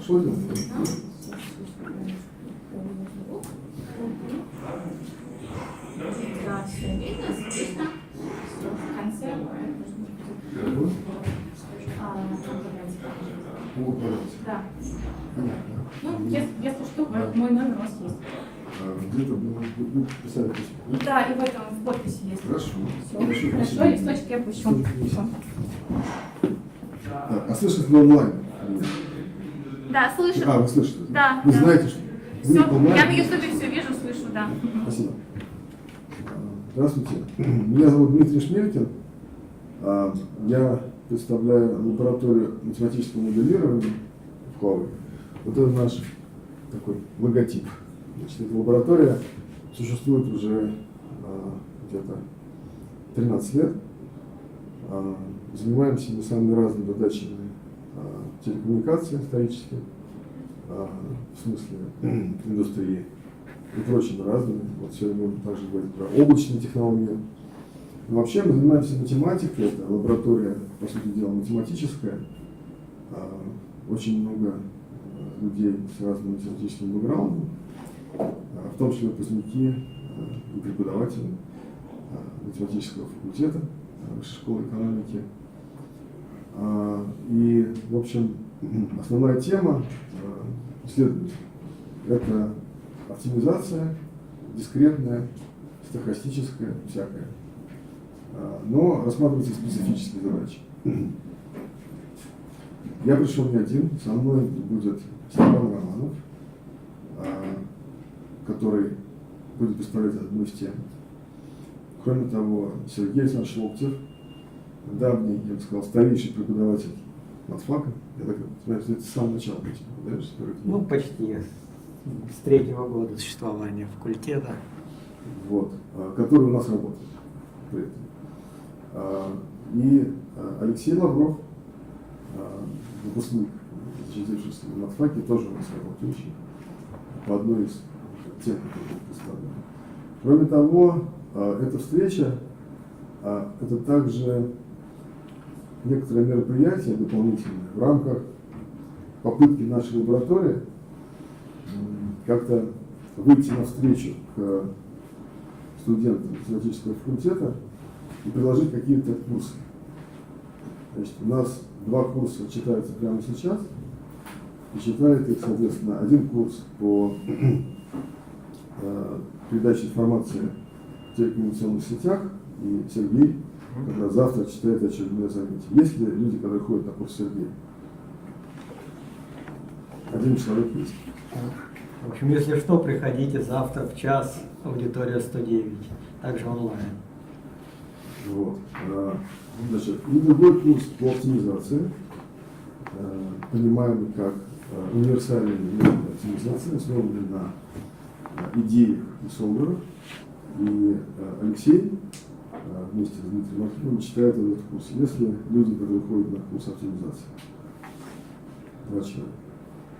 Что делать? Да, все видно, слышно. В конце. Да. Понятно. Ну, если что, мой номер у вас есть. Где-то вы писали письмо. Да, и в этом в подписи есть. Хорошо. Все. Хорошо, листочек я пущу. А слышите вы онлайн? Да, слышу. А, вы слышите? Да. Вы да. знаете, что? Все. Онлайн? Я на ютубе все вижу, слышу, да. Спасибо. Здравствуйте. Меня зовут Дмитрий Шмелькин. Я представляю лабораторию математического моделирования Хуавей. Вот это наш такой логотип. Значит, эта лаборатория существует уже где-то 13 лет. Занимаемся мы самыми разными задачами телекоммуникаций исторических, в смысле индустрии и прочими разными. Вот сегодня мы будем также говорить про облачные технологии. Но вообще мы занимаемся математикой, это лаборатория, по сути дела, математическая. Очень много людей с разным математическим бэкграундом, в том числе выпускники и преподаватели математического факультета Высшей школы экономики. И, в общем, основная тема исследования – это оптимизация, дискретная, стохастическая, всякая. Но рассматриваются специфические задачи. Я пришел не один, со мной будет Степан Романов, который будет представлять одну из тем. Кроме того, Сергей Александрович Локтев, давний, я бы сказал, старейший преподаватель матфака. Я так понимаю, что это с самого начала, да? Ну, почти. С 3-го года существования факультета. Вот, который у нас работает при этом. И Алексей Лавров, выпускник, защитившийся на матфаке, тоже у нас работающий по одной из тем, которые представлены. Кроме того, эта встреча это также некоторые мероприятия дополнительные в рамках попытки нашей лаборатории как-то выйти навстречу к студентам математического факультета и предложить какие-то курсы. Значит, у нас 2 курса читаются прямо сейчас, и читает их, соответственно, один курс по передаче информации в телекоммуникационных сетях, и Сергей как раз завтра читает очередное занятие. Есть ли люди, которые ходят на курс Сергея? Один человек есть. В общем, если что, приходите завтра в час, аудитория 109, также онлайн. Вот. Значит, и другой курс по оптимизации, понимаемый как универсальный метод оптимизации, основанный на идеях и солверах. И Алексей вместе с Дмитрием Мархиновым читает этот курс. Если люди, которые ходят на курс оптимизации, 2 человека.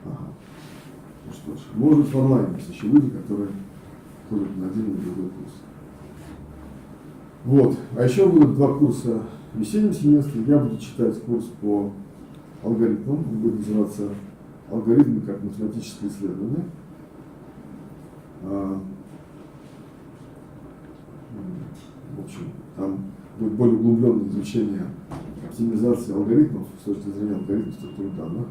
Ага. Ну что ж, может в онлайне есть еще люди, которые ходят на один или другой курс. Вот. А еще будут 2 курса в весеннем семестре. Я буду читать курс по алгоритмам. Он будет называться «Алгоритмы как математическое исследование». В общем, там будет более углубленное изучение оптимизации алгоритмов с точки зрения алгоритмов структуры данных.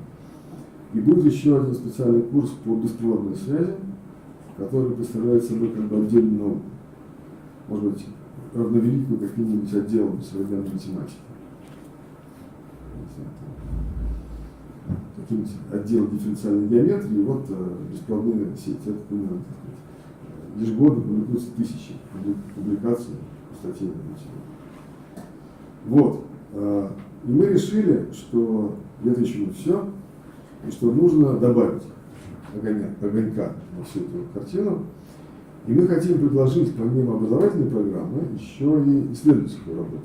И будет еще один специальный курс по беспроводной связи, который представляет собой как бы отдельную науку. Может быть, равновеликую каким-нибудь отделом современной математики. Каким-нибудь отделом дифференциальной геометрии, вот беспроводные сети. Это примерно, ежегодно публикуются тысячи публикаций, статей на эту тему. Вот. И мы решили, что это еще не все, и что нужно добавить огонька на всю эту картину. И мы хотим предложить, помимо образовательной программы, еще и исследовательскую работу.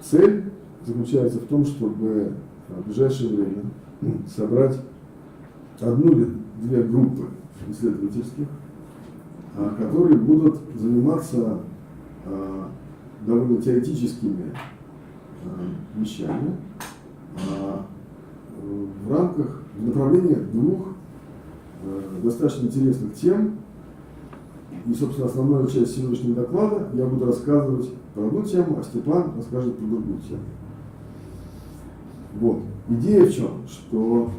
Цель заключается в том, чтобы в ближайшее время собрать 1 или 2 группы исследовательских, которые будут заниматься довольно теоретическими вещами, в рамках, в направлении двух достаточно интересных тем. И, собственно, основная часть сегодняшнего доклада я буду рассказывать про одну тему, а Степан расскажет про другую тему. Вот. Идея в чем? Что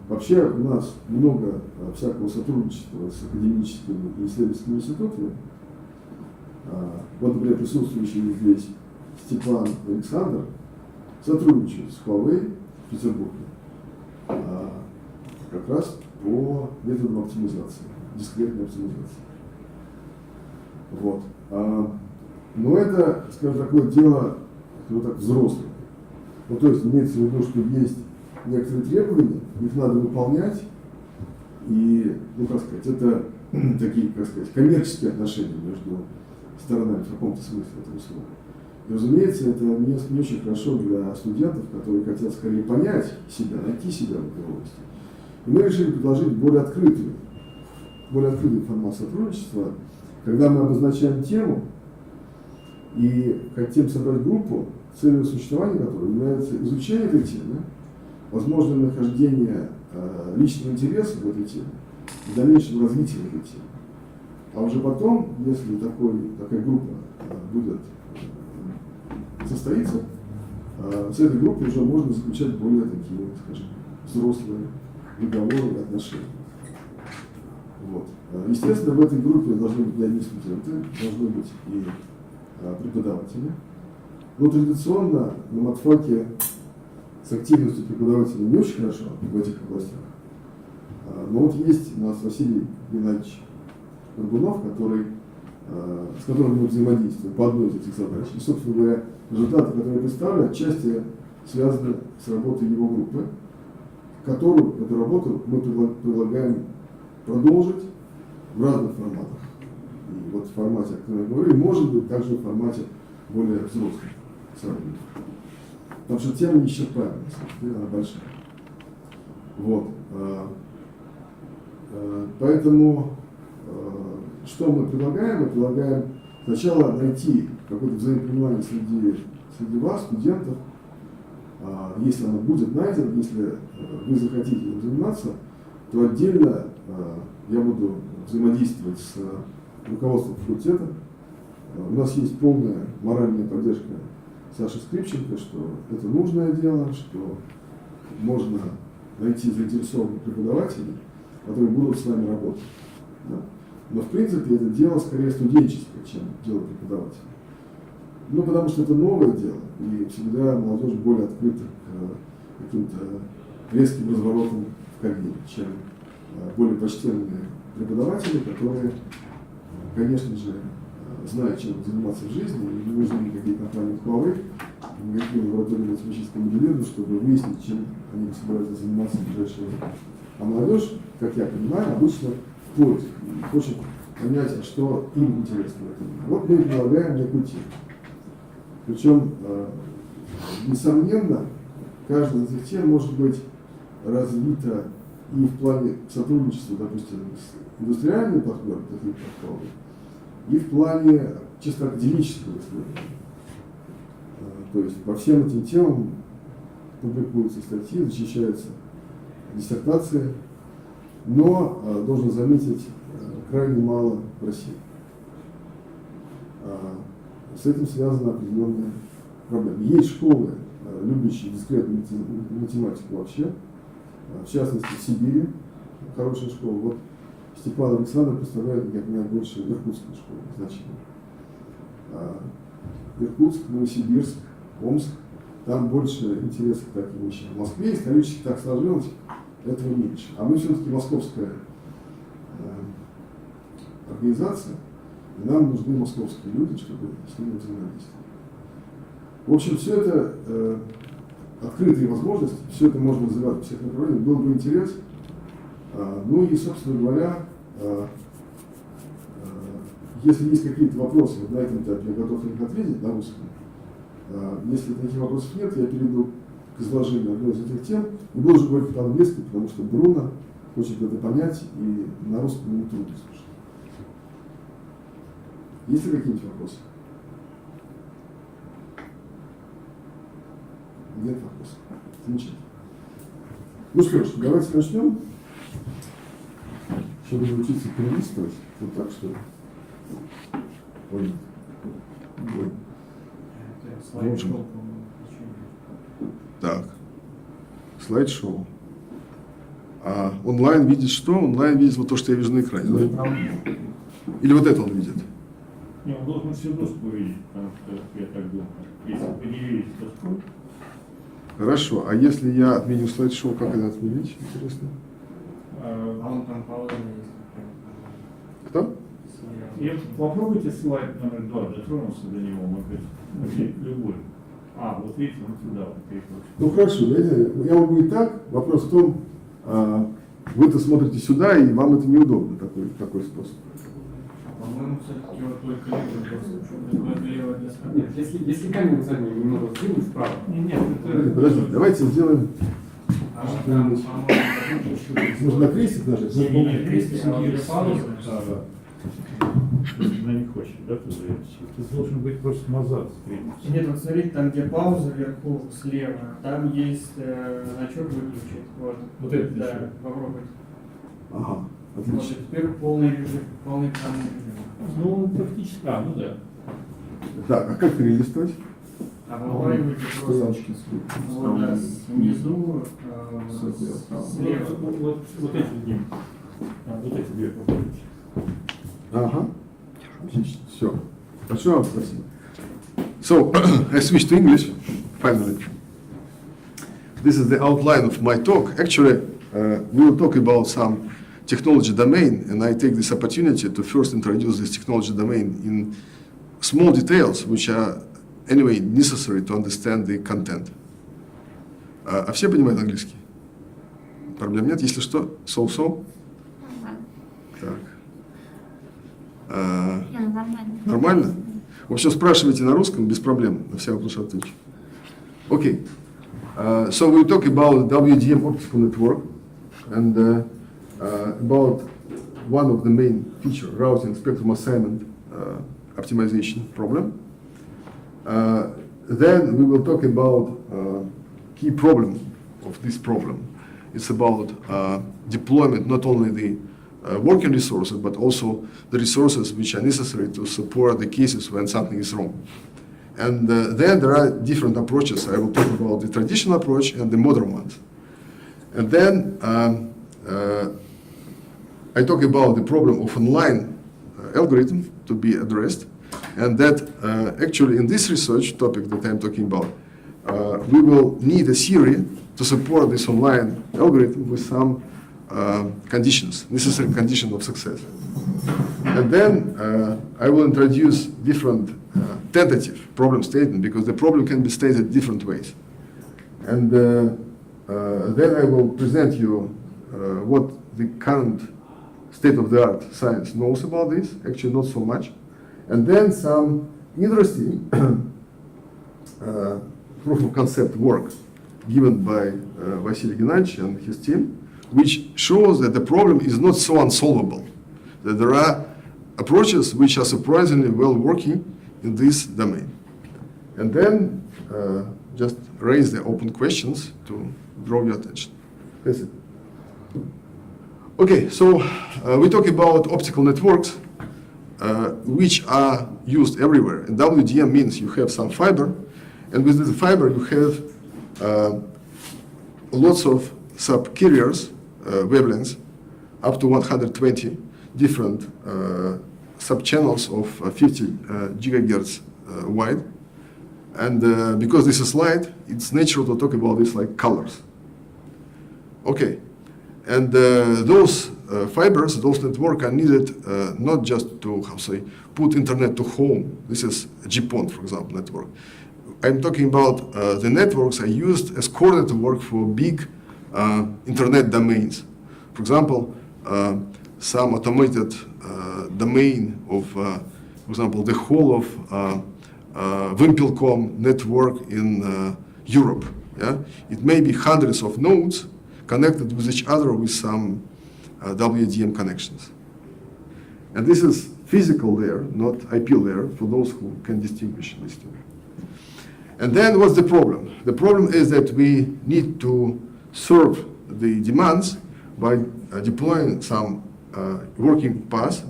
вообще у нас много всякого сотрудничества с академическими и исследовательскими институтами. Вот, например, присутствующие здесь Степан и Александр сотрудничают с Хуавей в Петербурге как раз по методам оптимизации, дискретной оптимизации. Вот. Но это, скажем, такое дело, ну, так, взрослое. Ну, то есть имеется в виду, что есть некоторые требования, их надо выполнять, и, ну, как сказать, это такие, как сказать, коммерческие отношения между сторонами в каком-то смысле этого слова. И, разумеется, это не очень хорошо для студентов, которые хотят скорее понять себя, найти себя в этой области. И мы решили предложить более открытый формат сотрудничества, когда мы обозначаем тему и хотим собрать группу, целью существования которой является изучение этой темы, возможное нахождение личного интереса в этой теме, в дальнейшем развитии этой темы. А уже потом, если такая группа будет состоится, с этой группой уже можно заключать более такие, скажем, взрослые договоры и отношения. Вот. Естественно, в этой группе должны быть не одни студенты, должны быть и преподаватели. Но традиционно на матфаке с активностью преподавателей не очень хорошо в этих областях. Но вот есть у нас Василий Геннадьевич Горбунов, с которым мы взаимодействуем по одной из этих задач. И, собственно говоря, результаты, которые я представлю, отчасти связаны с работой его группы, эту работу мы предлагаем продолжить в разных форматах. И вот в формате, о котором я говорю, и может быть также в формате более взрослых сравнений. Потому что тема неисчерпаемая, на самом деле, она большая. Вот. Поэтому что мы предлагаем? Мы предлагаем сначала найти какое-то взаимопонимание среди вас, студентов. Если оно будет найдено, если вы захотите этим заниматься, то отдельно я буду взаимодействовать с руководством факультета. У нас есть полная моральная поддержка Саши Скрипченко, что это нужное дело, что можно найти заинтересованных преподавателей, которые будут с нами работать. Да? Но в принципе это дело скорее студенческое, чем дело преподавателя. Ну, потому что это новое дело, и всегда молодежь более открыта к каким-то резким разворотам в карьере, чем более почтенные преподаватели, которые, конечно же, знают, чем заниматься в жизни, и не нужны никакие компании Хуавей, никакие лаборатории математического моделирования, чтобы выяснить, чем они собираются заниматься в ближайшее время. А молодежь, как я понимаю, обычно в поиске, хочет понять, что им интересно в этом. Вот мы предлагаем некую тему. Причем, несомненно, каждая из этих тем может быть развита и в плане сотрудничества, допустим, с индустриальными партнерами, таких как Хуавей, и в плане чисто академического исследования. То есть по всем этим темам публикуются статьи, защищаются диссертации, но, должен заметить, крайне мало в России. С этим связана определенная проблема. Есть школы, любящие дискретную математику вообще, в частности в Сибири, хорошая школа. Вот Степан Александр представляет, как меня больше иркутскую школу значительно. Иркутск, Новосибирск, Омск, там больше интереса к таким вещам. В Москве исторически так сложилось, этого меньше. А мы все-таки московская организация, и нам нужны московские люди, чтобы с ними взаимодействовать. В общем, все это открытые возможности, все это можно развивать в всех направлениях, был бы интерес. Ну и, собственно говоря, если есть какие-то вопросы, вот на этом этапе я готов на них ответить на русском. Если таких вопросов нет, я перейду к изложению одной из этих тем и буду уже говорить по-английски, потому что Бруно хочет это понять, и на русском ему трудно слушать. Есть ли какие-нибудь вопросы? Нет вопросов. Замечательно. Ну что ж, давайте начнем. Сейчас буду учиться перелистывать. Вот так что ли? Ой. Ой. Можем. Так. Слайд-шоу. А онлайн видит что? Онлайн видит вот то, что я вижу на экране. Да? Или вот это он видит? Не, он должен всю доску увидеть, потому что я так думаю. Если поделились доской. Хорошо. А если я отменю слайд-шоу, как это отменить? Интересно. Он там положен есть. Кто? И попробуйте слайд номер 2, дотронуться до него, может быть, любой. А, вот видите, он сюда вот переходит. Ну хорошо, я могу и так. Вопрос в том, вы-то смотрите сюда, и вам это неудобно, такой способ. По-моему, все-таки вот только левая доска. Нет, если камеру заднюю немного сдвинуть вправо. Нет, Подожди, давайте сделаем. По-моему, Можно на крестик нажать? не крестик, а пауза. Она не хочет, да, туда идти. Ты должен быть просто назад сдвинуться. нет, вот смотрите, там где пауза вверху слева, там есть значок выключить. Вот это да, еще. попробуйте. Ага, Вот, отлично. и теперь полный режим, полный экранный режим. Ну, практически. А, ну да. Так, а как перелистывать? А выбрали просто вот, да, внизу, слева. Вот эти две. Вот эти две попробуйте. Ага. Отлично. Все. Большое вам спасибо. So, I switch to English, finally. This is the outline of my talk. Actually, we will talk about some technology domain, and I take this opportunity to first introduce this technology domain in small details, which are anyway necessary to understand the content. А все понимают английский? Проблем нет? Если что, so-so? Так. Нормально? В общем, спрашивайте на русском, без проблем, на все вопросы отвечу. Okay. So we talk about WDM optical network and about one of the main feature, routing spectrum assignment optimization problem. Then we will talk about key problem of this problem. It's about deployment, not only the working resources, but also the resources which are necessary to support the cases when something is wrong. And then there are different approaches. I will talk about the traditional approach and the modern ones. And then I talk about the problem of online algorithm to be addressed. And that actually in this research topic that I'm talking about, we will need a theory to support this online algorithm with some conditions, necessary conditions of success. And then I will introduce different tentative problem statement, because the problem can be stated different ways. And then I will present you what the current state-of-the-art science knows about this, actually not so much. And then some interesting proof of concept work given by Vasily Gennadievich and his team, which shows that the problem is not so unsolvable, that there are approaches which are surprisingly well working in this domain. And then just raise the open questions to draw your attention. That's it. Okay, so we talk about optical networks which are used everywhere. And WDM means you have some fiber, and with the fiber you have lots of sub-carriers, wavelengths, up to 120 different sub-channels of 50 gigahertz wide. And because this is light, it's natural to talk about this like colors. Okay, and those fibers, those networks are needed not just to, put internet to home. This is a GPON, for example, network. I'm talking about the networks are used as coordinate work for big internet domains. For example, some automated domain of, for example, the whole of Wimpelcom network in Europe. Yeah? It may be hundreds of nodes connected with each other with some WDM connections. And this is physical layer, not IP layer, for those who can distinguish these two. And then what's the problem? The problem is that we need to serve the demands by deploying some working paths,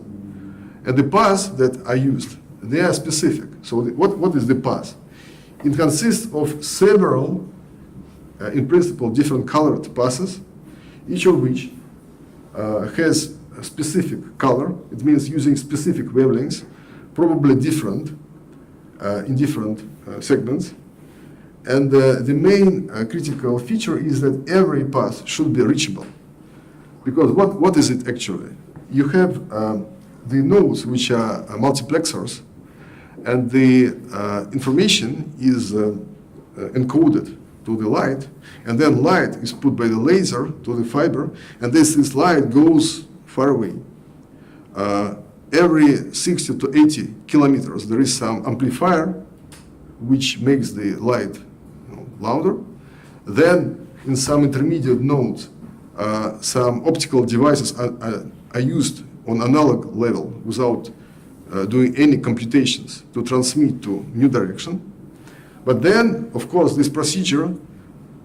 and the paths that are used, they are specific. So what is the path? It consists of several, in principle, different colored passes, each of which has a specific color. It means using specific wavelengths, probably different in different segments. And the main critical feature is that every path should be reachable. Because what is it actually? You have the nodes which are multiplexers, and the information is encoded to the light, and then light is put by the laser to the fiber, and this light goes far away. Every 60 to 80 kilometers, there is some amplifier which makes the light louder. Then, in some intermediate nodes, some optical devices are used on analog level without doing any computations to transmit to new direction. But then, of course, this procedure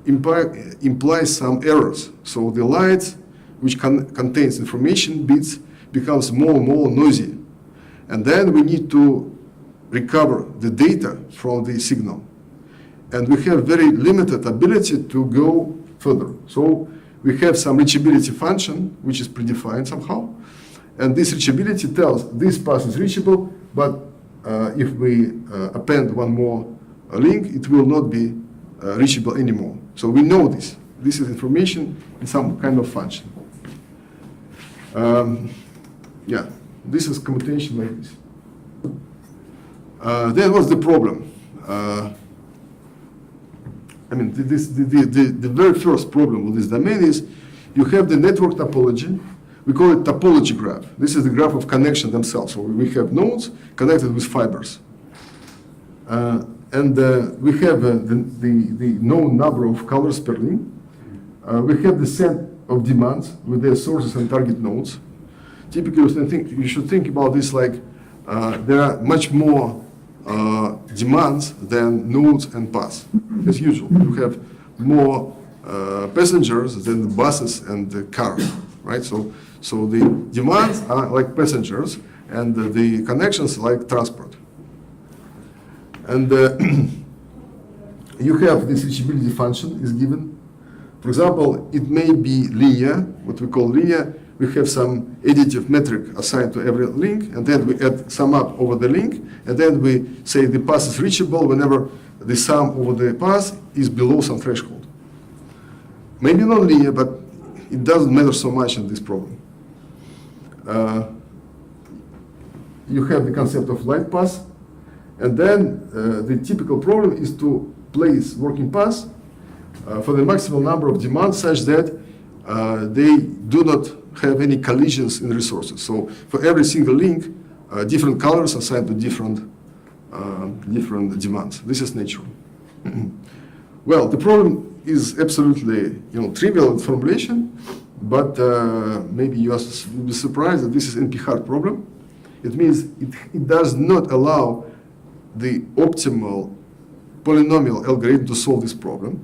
implies some errors. So the light, which contains information bits, becomes more and more noisy. And then we need to recover the data from the signal. And we have very limited ability to go further. So we have some reachability function, which is predefined somehow. And this reachability tells this path is reachable, but if we append one more link, it will not be reachable anymore. So we know this. This is information in some kind of function. Yeah, this is commutation like this. Then what's the problem? I mean, the very first problem with this domain is you have the network topology. We call it topology graph. This is the graph of connection themselves. So we have nodes connected with fibers. And we have the known number of colors per link. We have the set of demands with their sources and target nodes. Typically, you should think about this like there are much more demands than nodes and paths. As usual, you have more passengers than the buses and the cars, right? So the demands are like passengers, and the connections like transport. And you have this reachability function is given. For example, it may be linear, what we call linear. We have some additive metric assigned to every link, and then we add sum up over the link, and then we say the path is reachable whenever the sum over the path is below some threshold. Maybe not linear, but it doesn't matter so much in this problem. You have the concept of light path, and then the typical problem is to place working paths for the maximal number of demands such that they do not have any collisions in resources. So for every single link, different colors assigned to different demands. This is natural. Well, the problem is absolutely trivial in formulation, but maybe you will be surprised that this is NP-hard problem. It means it does not allow the optimal polynomial algorithm to solve this problem.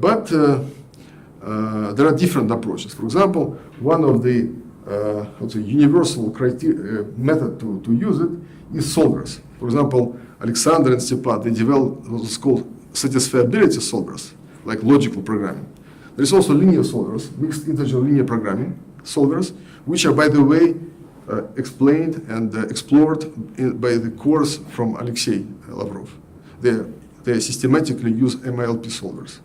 But there are different approaches. For example, one of the universal method to use it is solvers. For example, Alexander and Stepan, they developed what's called satisfiability solvers, like logical programming. There is also linear solvers, mixed integer linear programming solvers, which are, by the way, explained and explored by the course from Alexei Lavrov. They systematically use MILP solvers.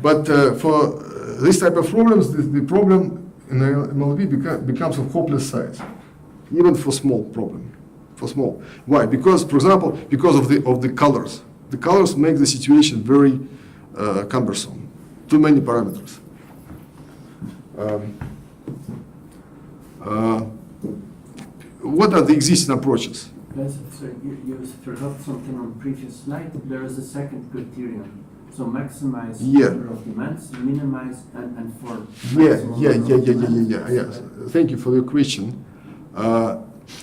But for this type of problems, the problem in MLP becomes of hopeless size, even for small problem. For small, why? Because, for example, because of the colors. The colors make the situation very cumbersome. Too many parameters. What are the existing approaches? Yes, so you forgot something on previous slide. There is a second criterion. So maximize number of demands, minimize, and for Yes. Thank you for your question.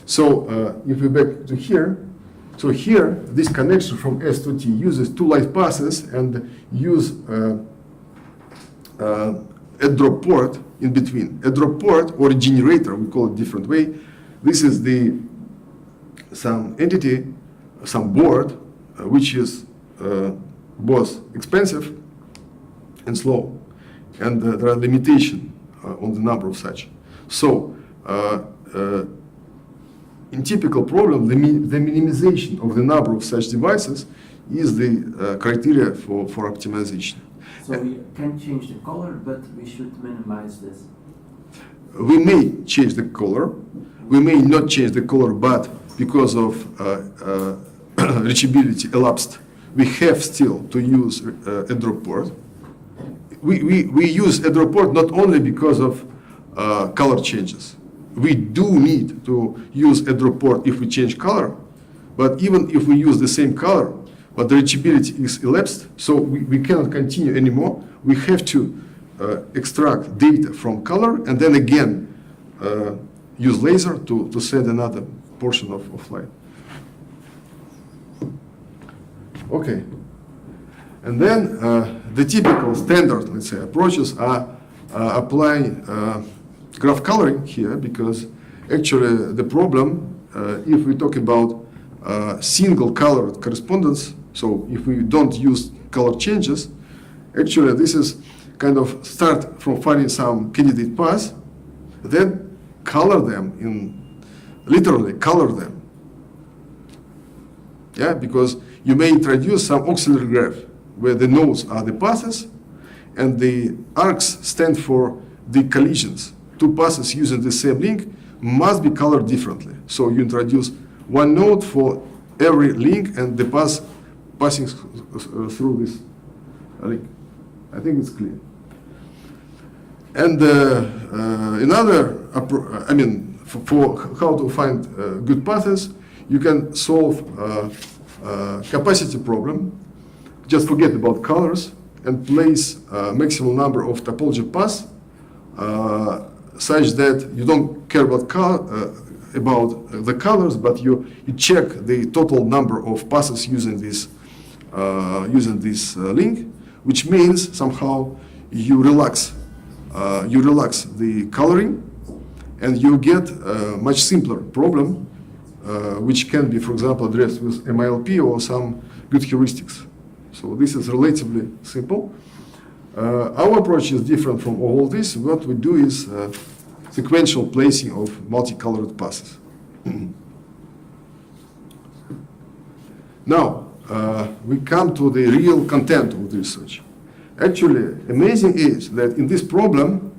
So if we back to here, So here, this connection from S to T uses two light passes and use a drop port in between. A drop port or a generator, we call it different way. This is some entity, some board, which is both expensive and slow. And there are limitations on the number of such. So, in typical problem, the minimization of the number of such devices is the criteria for optimization. So we can change the color, but we should minimize this. We may change the color, we may not change the color, but because of reachability elapsed, we have still to use a drop port. We use a drop port not only because of color changes. We do need to use a drop port if we change color, but even if we use the same color, but the reachability is elapsed, so we cannot continue anymore. We have to extract data from color and then again use laser to send another portion of light. Okay. And then the typical standard, let's say, approaches are applying graph coloring here, because actually the problem, if we talk about single colored correspondence, so if we don't use color changes, actually this is kind of start from finding some candidate paths, then color them literally color them. Yeah, because you may introduce some auxiliary graph where the nodes are the passes and the arcs stand for the collisions. Two passes using the same link must be colored differently. So you introduce one node for every link and the pass passing through this link. I think it's clear. And another, for how to find good paths, you can solve capacity problem. Just forget about colors and place maximum number of topology paths such that you don't care about the colors, but you check the total number of passes using this link, which means somehow you relax the coloring, and you get a much simpler problem, which can be, for example, addressed with MILP or some good heuristics. So this is relatively simple. Our approach is different from all this. What we do is sequential placing of multicolored passes. Now, we come to the real content of the research. Actually, amazing is that in this problem,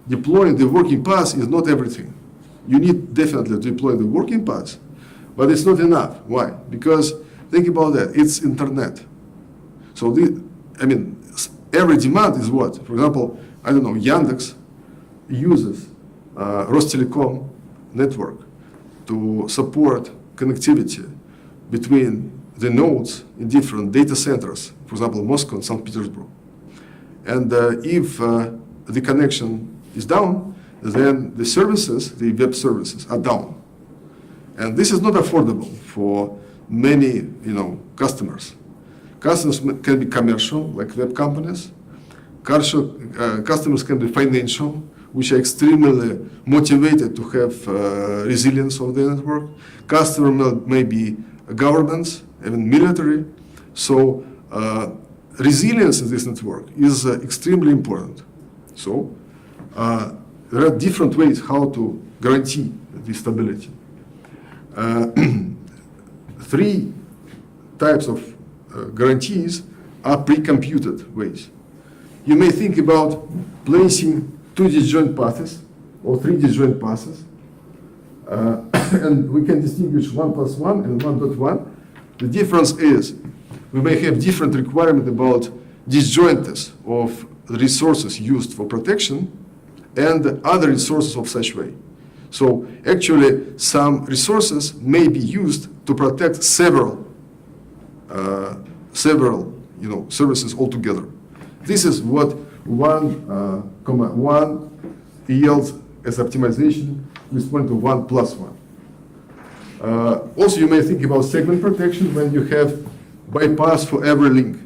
deploying the working paths is not everything. You need definitely to deploy the working paths, but it's not enough. Why? Because think about that, it's internet. So every demand is what? For example, I don't know, Yandex uses Rostelecom network to support connectivity between the nodes in different data centers, for example, Moscow and St. Petersburg. And if the connection is down, then the services, the web services, are down. And this is not affordable for many, customers. Customers can be commercial, like web companies. Customers can be financial, which are extremely motivated to have resilience of the network. Customer may be governments, even military. So resilience in this network is extremely important. So there are different ways how to guarantee the stability. 3 types of guarantees are pre-computed ways. You may think about placing 2 disjoint paths or 3 disjoint paths, and we can distinguish 1 plus 1 and 1.1. The difference is we may have different requirement about disjointness of the resources used for protection and other resources of such way. So actually, some resources may be used to protect several services altogether. This is what 1, yields as optimization responding to 1 plus 1. Also, you may think about segment protection when you have bypass for every link.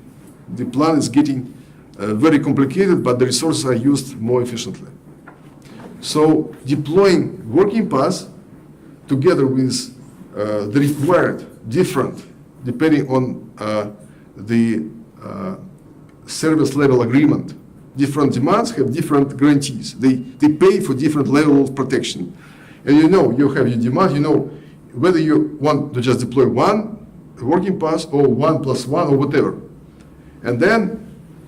The plan is getting very complicated, but the resources are used more efficiently. So deploying working paths together with the required different, depending on the service level agreement, different demands have different guarantees. They pay for different level of protection. And you know, you have your demand, you know whether you want to just deploy one working path or 1 + 1 or whatever. And then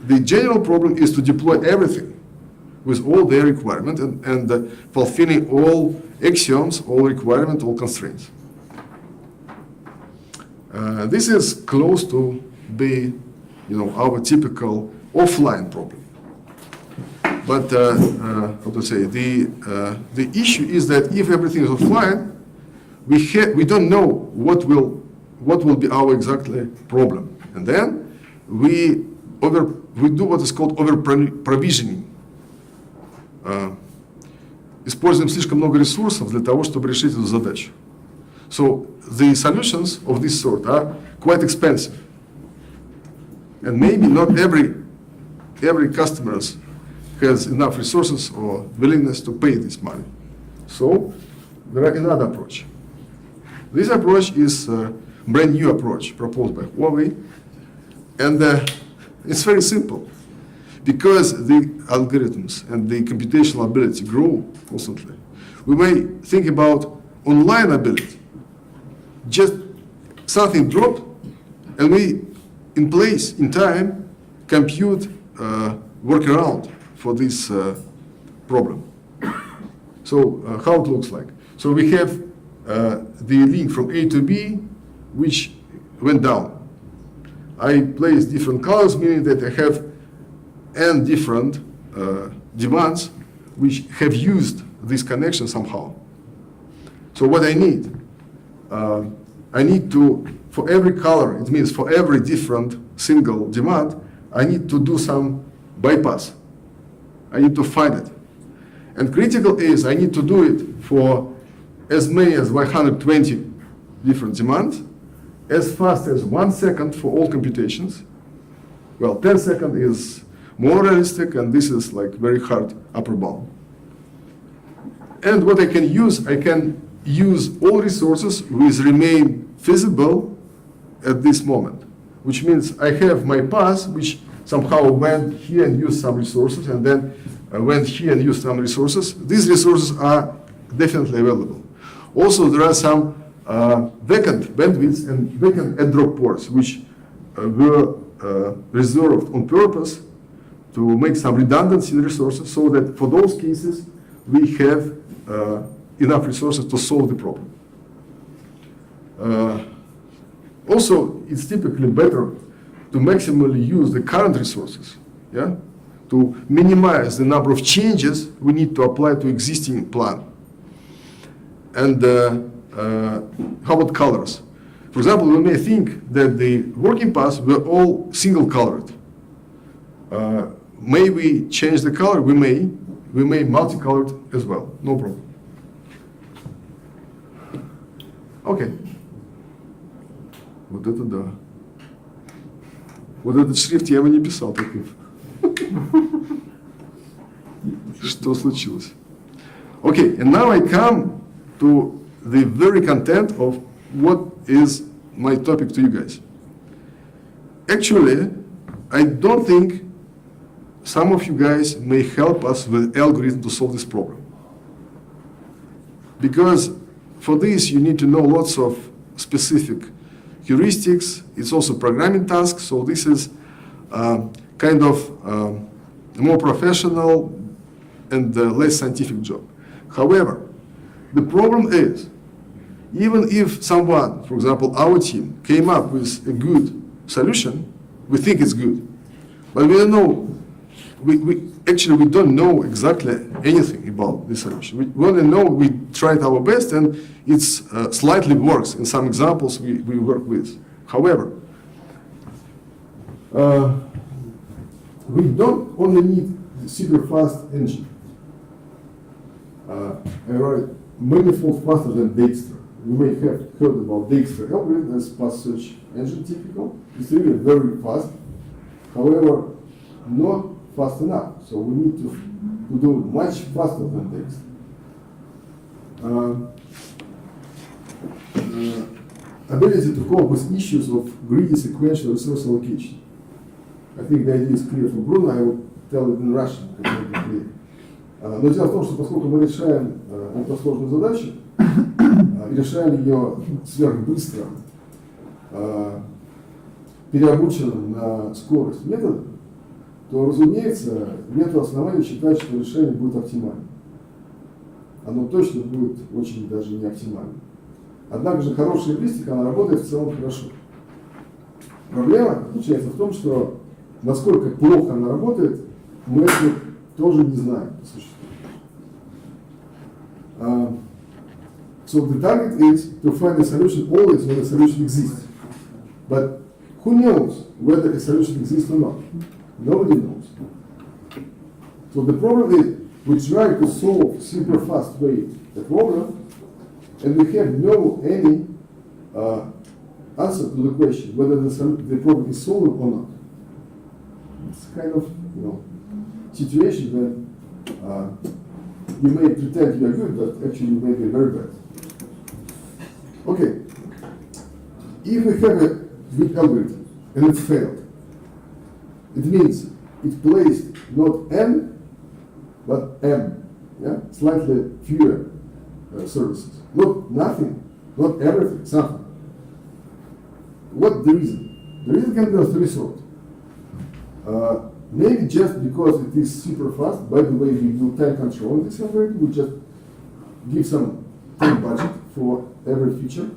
the general problem is to deploy everything with all their requirements and fulfilling all axioms, all requirements, all constraints. This is close to the, our typical offline problem. But how to say, the issue is that if everything is offline, we don't know what will be our exactly problem, and then we do what is called over-provisioning. Используем слишком много ресурсов для того, чтобы решить эту задачу. So the solutions of this sort are quite expensive, and maybe not every customer has enough resources or willingness to pay this money. So there are another approach. This approach is a brand new approach proposed by Huawei, and it's very simple. Because the algorithms and the computational ability grow constantly, we may think about online ability. Just something dropped, and we, in place, in time, compute workaround for this problem. So how it looks like. So we have the link from A to B, which went down. I place different colors, meaning that I have n different demands which have used this connection somehow. So what I need to, for every color, it means for every different single demand, I need to do some bypass. I need to find it. And critical is I need to do it for as many as 120 different demands, as fast as 1 second for all computations. Well, 10 seconds is more realistic, and this is like very hard upper bound. And what I can use all resources which remain feasible at this moment, which means I have my path which somehow went here and used some resources, and then went here and used some resources. These resources are definitely available. Also, there are some vacant bandwidths and vacant add-drop ports which were reserved on purpose to make some redundancy in resources, so that for those cases we have enough resources to solve the problem. Also, it's typically better to maximally use the current resources, to minimize the number of changes we need to apply to existing plan. And how about colors? For example, we may think that the working paths were all single-colored. May we change the color? We may multicolored as well, no problem. Okay. Вот это да. Вот этот шрифт я его не писал таким. Что случилось? Okay, and now I come to the very content of what is my topic to you guys. Actually, I don't think some of you guys may help us with algorithm to solve this problem. Because for this, you need to know lots of specific heuristics. It's also programming tasks, so this is kind of a more professional and less scientific job. However, the problem is, even if someone, for example, our team, came up with a good solution, we think it's good, but we don't know. We don't know exactly anything about this solution. We only know we tried our best, and it's slightly works in some examples we work with. However, we don't only need the super fast engine. I write manifold faster than Dexter. you may have heard about Dijkstra algorithm as fast search engine typical. It's really very fast, however, not fast enough. So we need to do much faster than Dijkstra. Ability to cope with issues of greedy sequential resource allocation. I think the idea is clear from Bruno, I will tell it in Russian, как это clear. Но дело в том, что поскольку мы решаем эту сложную задачу, и решаем ее сверхбыстро, переобученным на скорость методом, то, разумеется, нет оснований считать, что решение будет оптимальным. Оно точно будет очень даже не оптимальным. Однако же хорошая эвристика, она работает в целом хорошо. Проблема заключается в том, что насколько плохо она работает, мы это тоже не знаем по существу. So the target is to find a solution always when a solution exists. But who knows whether a solution exists or not? Nobody knows. So the problem is we try to solve super fast way the problem, and we have no any answer to the question whether the problem is solved or not. It's kind of situation when you may pretend you are good, but actually you may be very bad. Okay, if we have a big algorithm and it failed, it means it placed not n, but m, yeah? Slightly fewer services. Not nothing, not everything, something. What's the reason? The reason can be of three sorts. Maybe just because it is super fast. By the way, we do time control in this algorithm. We just give some time budget for every feature.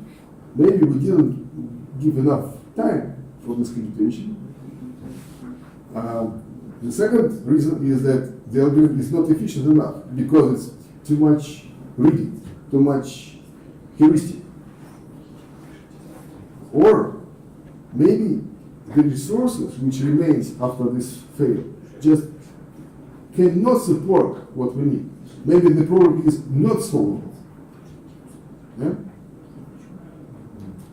Maybe we didn't give enough time for this computation. The second reason is that the algorithm is not efficient enough because it's too much reading, too much heuristic. Or maybe the resources which remains after this fail just cannot support what we need. Maybe the problem is not solvable. Yeah?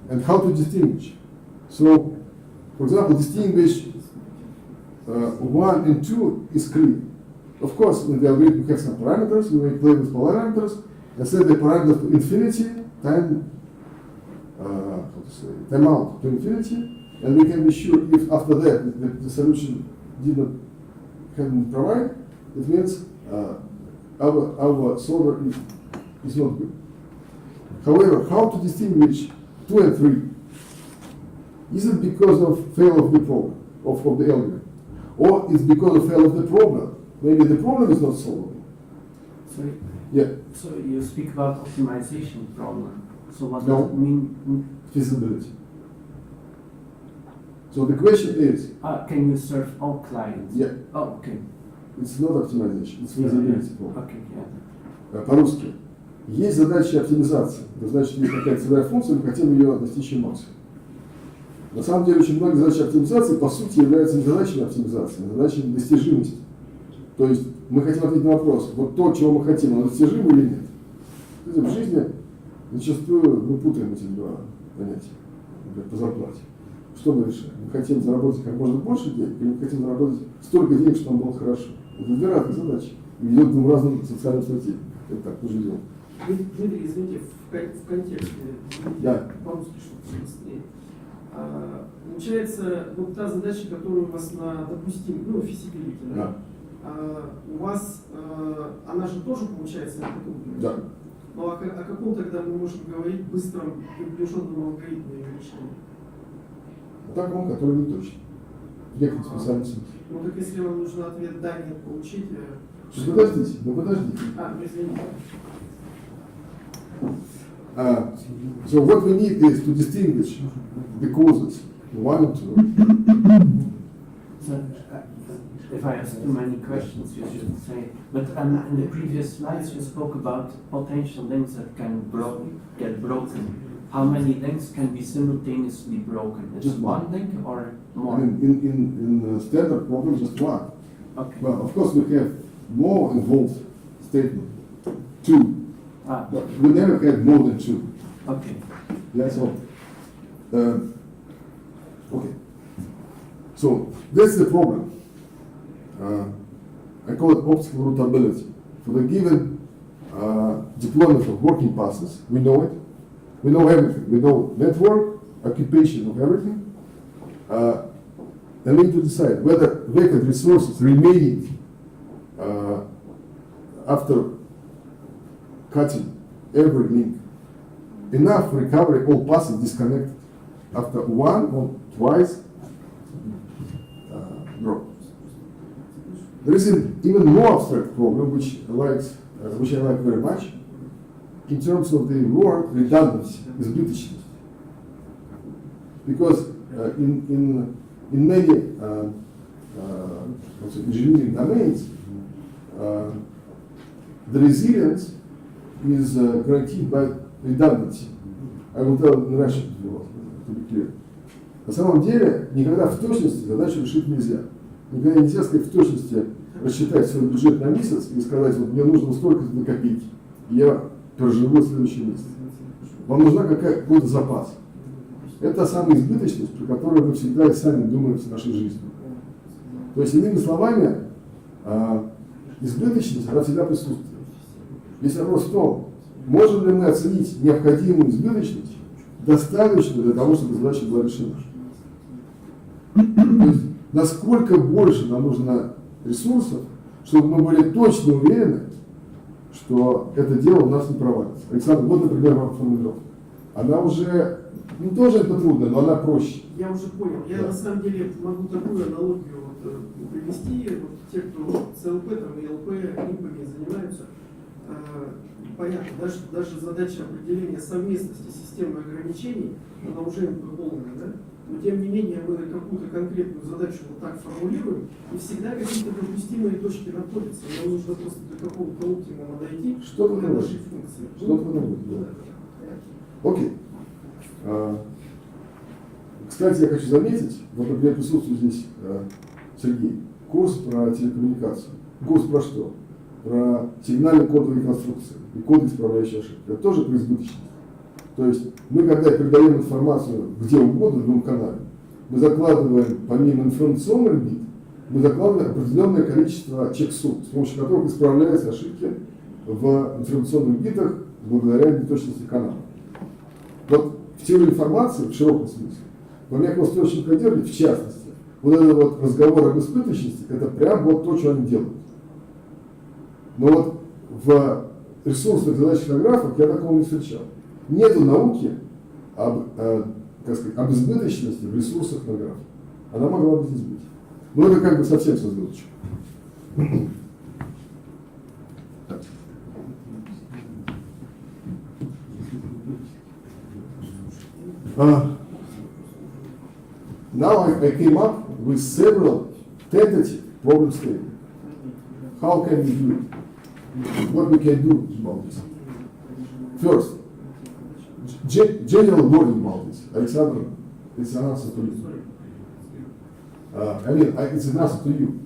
And how to distinguish? So, for example, distinguish 1 and 2 is clear. Of course, in the algorithm we have some parameters, we may play with parameters, and set the parameters to infinity, time out to infinity, and we can be sure if after that the solution can provide, it means our solver is not good. However, how to distinguish 2 and 3? Is it because of fail of the problem, of the algorithm? Or it's because of fail of the problem? Maybe the problem is not solvable. Sorry? Yeah. So you speak about optimization problem. So what No. does it mean? Feasibility. So the question is, Can you serve all clients? yeah, Oh, okay. it's not optimization, it's feasibility problem. Okay, yeah. По-русски. Есть задача оптимизации. Это значит, есть какая-то целевая функция, мы хотим ее достичь максимум. На самом деле, очень многие задачи оптимизации, по сути, являются не задачами оптимизации, а задачами достижимости. То есть мы хотим ответить на вопрос, вот то, чего мы хотим, оно достижимо или нет. В жизни зачастую мы путаем эти два понятия, например, по зарплате. Что мы решаем? Мы хотим заработать как можно больше денег, или мы хотим заработать столько денег, чтобы нам было хорошо. Это две разные задачи. И ведет к двум разным социальным стратегиям. Это так, мы живем. Дмитрий, извините, в контексте, Да. по-русски что-то быстрее. Получается, вот та задача, которую у вас на, допустим, feasibility, Да. У вас, она же тоже получается на таком уровне? Да. Ну о каком тогда мы можем говорить быстром приближенном алгоритме решения? Таком, который не точен. В некотором специальном смысле. Ну так если вам нужно ответ да, нет, получить... Подождите. Извините. So what we need is to distinguish the causes, 1 and 2. So, if I ask too many questions, you should say. But in the previous slides, you spoke about potential links that can get broken. How many links can be simultaneously broken? Is Just it one link or more? I mean, in standard problem, just 1. Okay. Well, of course, we have more involved statement, 2. Ah, But we never had more than 2. Okay. Yeah, so, okay. So, that's the problem. I call it optical routability. For the given deployment of working passes, we know it. We know everything. We know network, occupation of everything. And we need to decide whether vacant resources remaining after cutting every link enough to recover all passes disconnected after one or twice drop. There is an even more abstract problem which I like very much in terms of the word redundancy, избыточность. Because in many engineering domains, the resilience is guaranteed by redundancy. I will tell in Russian, if you want, to be clear. На самом деле, никогда в точности задачу решить нельзя. Никогда нельзя сказать в точности рассчитать свой бюджет на месяц и сказать, вот мне нужно столько на копейки, и я проживу следующий месяц. Вам нужна какой-то запас. Это самая избыточность, про которую мы всегда и сами думаем в нашей жизни. То есть, иными словами, избыточность, она всегда присутствует. Весь вопрос в том, можем ли мы оценить необходимую избыточность достаточно для того, чтобы задача была решена. То есть, насколько больше нам нужно ресурсов, чтобы мы были точно уверены, что это дело у нас не провалится. Александр, вот, например, вам формулировка. Она уже, тоже это трудно, но она проще. Я уже понял. Я на самом деле могу такую аналогию привести. Вот те, кто ЦЛП там, и ЛП, ИМПами занимаются, понятно, даже задача определения совместности системы ограничений, она уже выполнена, да? Но тем не менее мы какую-то конкретную задачу вот так формулируем, и всегда какие-то допустимые точки находятся. Нам нужно просто до какого-то оптимума дойти для нашей функции. Что-то находится, да. Окей. Кстати, я хочу заметить, вот, например, присутствует здесь Сергей, курс про телекоммуникацию. Курс про что? Про сигнально-кодовые конструкции и коды, исправляющие ошибки. Это тоже про избыточность. То есть мы, когда передаем информацию где угодно, в любом канале, мы закладываем, помимо информационных бит, мы закладываем определенное количество чек-сут, с помощью которых исправляются ошибки в информационных битах благодаря неточности канала. Вот в теории информации, в широком смысле, во мягком источном кодировании, в частности, вот этот вот разговор об избыточности, это прям вот то, что они делают. Но вот в ресурсных задачах на графах я такого не встречал. Нету науки об избыточности в ресурсах на графах. Она могла бы здесь быть. Но это как бы совсем со звездочек. Now I came up with several tentative problem statements. How can we do it? What we can do about this? First, general wording about this. Alexander, it's an answer to you. It's an answer to you.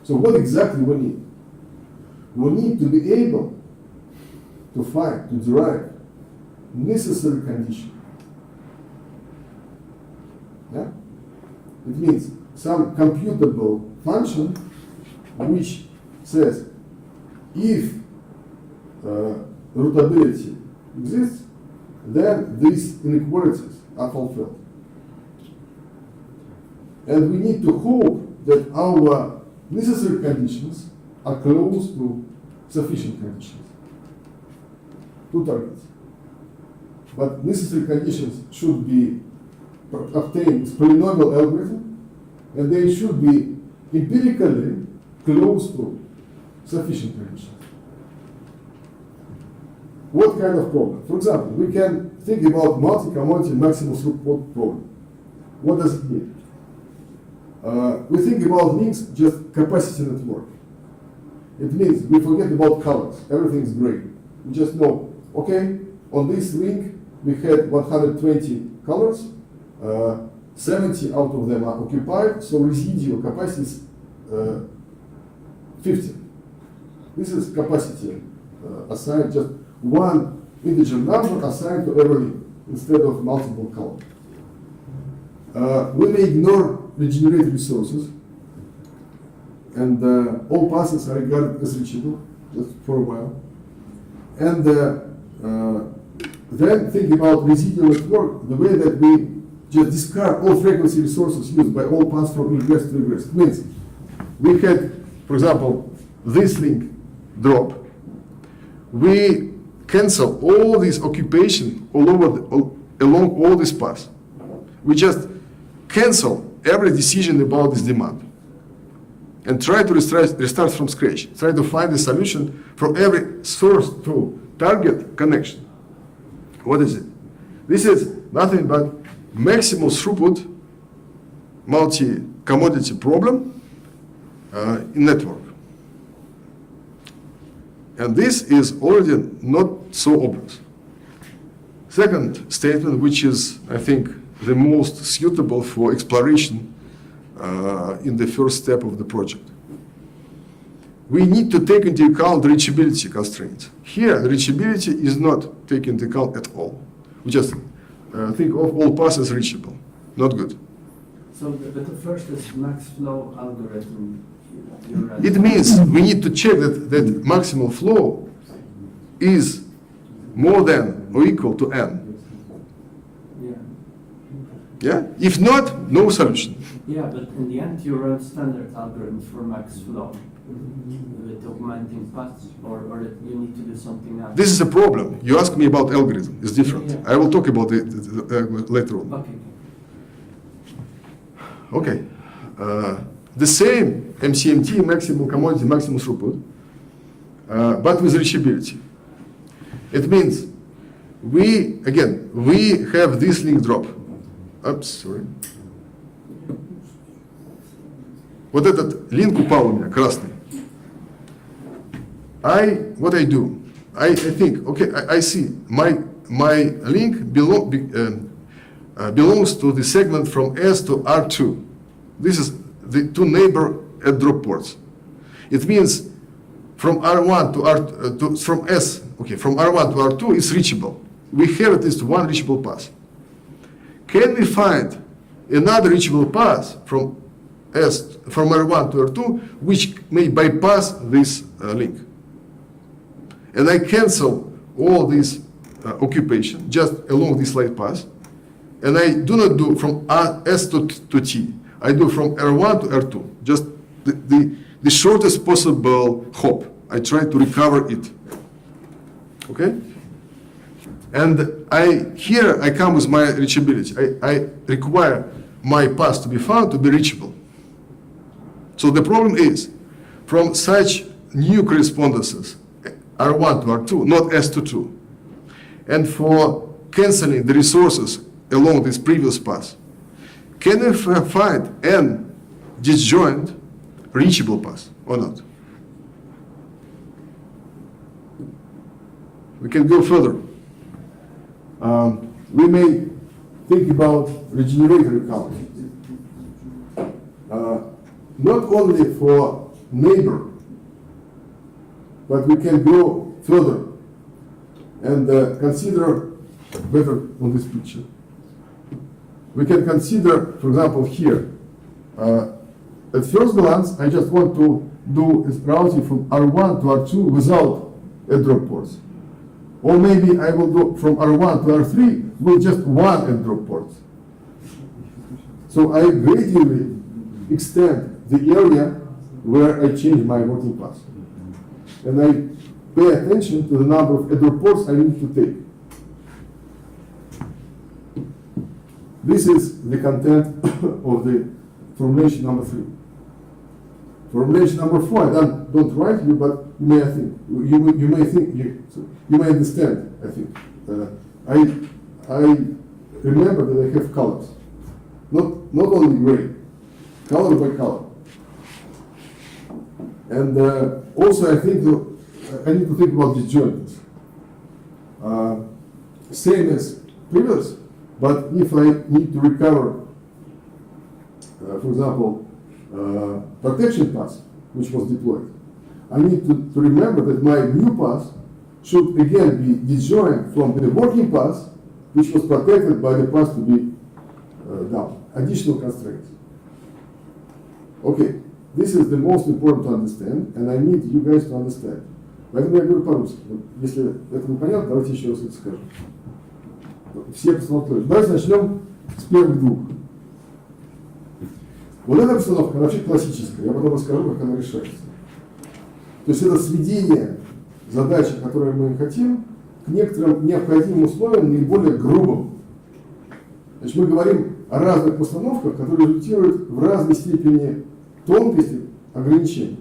So what exactly we need? We need to be able to find, to derive necessary condition. Yeah? It means some computable function which says if rootability exists, then these inequalities are fulfilled. And we need to hope that our necessary conditions are close to sufficient conditions. Two targets. But necessary conditions should be obtained with polynomial algorithm, and they should be empirically close to sufficient conditions. What kind of problem? For example, we can think about multi-commodity maximum throughput problem. What does it mean? We think about links just capacity network. It means we forget about colors. Everything is gray. We just know, okay, on this link we had 120 colors, 70 out of them are occupied, so residual capacity is 50. This is capacity assigned just one integer number assigned to every link instead of multiple columns. We may ignore regenerated resources, and all passes are regarded as reachable just for a while. And then think about residual network, the way that we just discard all frequency resources used by all paths from regress to regress. It means we had, for example, this link drop. We cancel all this occupation along all these paths. We just cancel every decision about this demand and try to restart from scratch. Try to find a solution from every source to target connection. What is it? This is nothing but maximal throughput multi-commodity problem in network. And this is already not so obvious. Second statement, which is, I think, the most suitable for exploration in the first step of the project. We need to take into account the reachability constraints. Here, the reachability is not taken into account at all. We just think of all passes reachable. Not good. So, but the first is max flow algorithm. It means we need to check that maximal flow is more than or equal to n. Yeah? If not, no solution. Yeah, but in the end, you run standard algorithms for max flow with augmenting paths, or you need to do something else. This is a problem. You ask me about algorithm. It's different. Yeah. I will talk about it later on. Okay. Okay. The same MCMT, maximum commodity, maximum throughput, but with reachability. It means we have this link drop. Oops, sorry. Вот этот линк упал у меня, красный. What I do? I think, okay, I see my link belongs to the segment from S to R2. This is the two neighbor at drop ports. It means from R1 to from R1 to R2 is reachable. We have at least one reachable path. Can we find another reachable path from R1 to R2 which may bypass this link? And I cancel all this occupation just along this light path, and I do not do from S to T. I do from R1 to R2, just the shortest possible hop. I try to recover it. Okay? And here I come with my reachability. I require my path to be found to be reachable. So the problem is, from such new correspondences, R1 to R2, not S to 2, and for canceling the resources along this previous path, can we find n disjoint reachable path or not? We can go further. We may think about regenerator count. Not only for neighbor, but we can go further and consider better on this picture. We can consider, for example, here. At first glance, I just want to do routing from R1 to R2 without add-drop ports. Or maybe I will do from R1 to R3 with just one add-drop port. So I gradually extend the area where I change my working path. And I pay attention to the number of add-drop ports I need to take. This is the content of the formulation number 3. Formulation number 4, I don't write you, but you may think, you may understand, I think. I remember that I have colors. Not only gray, color by color. And also I think I need to think about disjointness. Same as previous, but if I need to recover, for example, protection path, which was deployed, I need to remember that my new path should again be disjoint from the working path, which was protected by the path to be down. Additional constraints. Okay, this is the most important to understand, and I need you guys to understand. Поэтому я говорю по-русски. Если это непонятно, давайте еще раз это скажем. Все постановки. Давайте начнем с первых двух. Вот эта постановка, она вообще классическая. Я потом расскажу, как она решается. То есть это сведение задачи, которую мы хотим, к некоторым необходимым условиям, наиболее грубым. Значит, мы говорим о разных постановках, которые результируют в разной степени тонкости ограничений.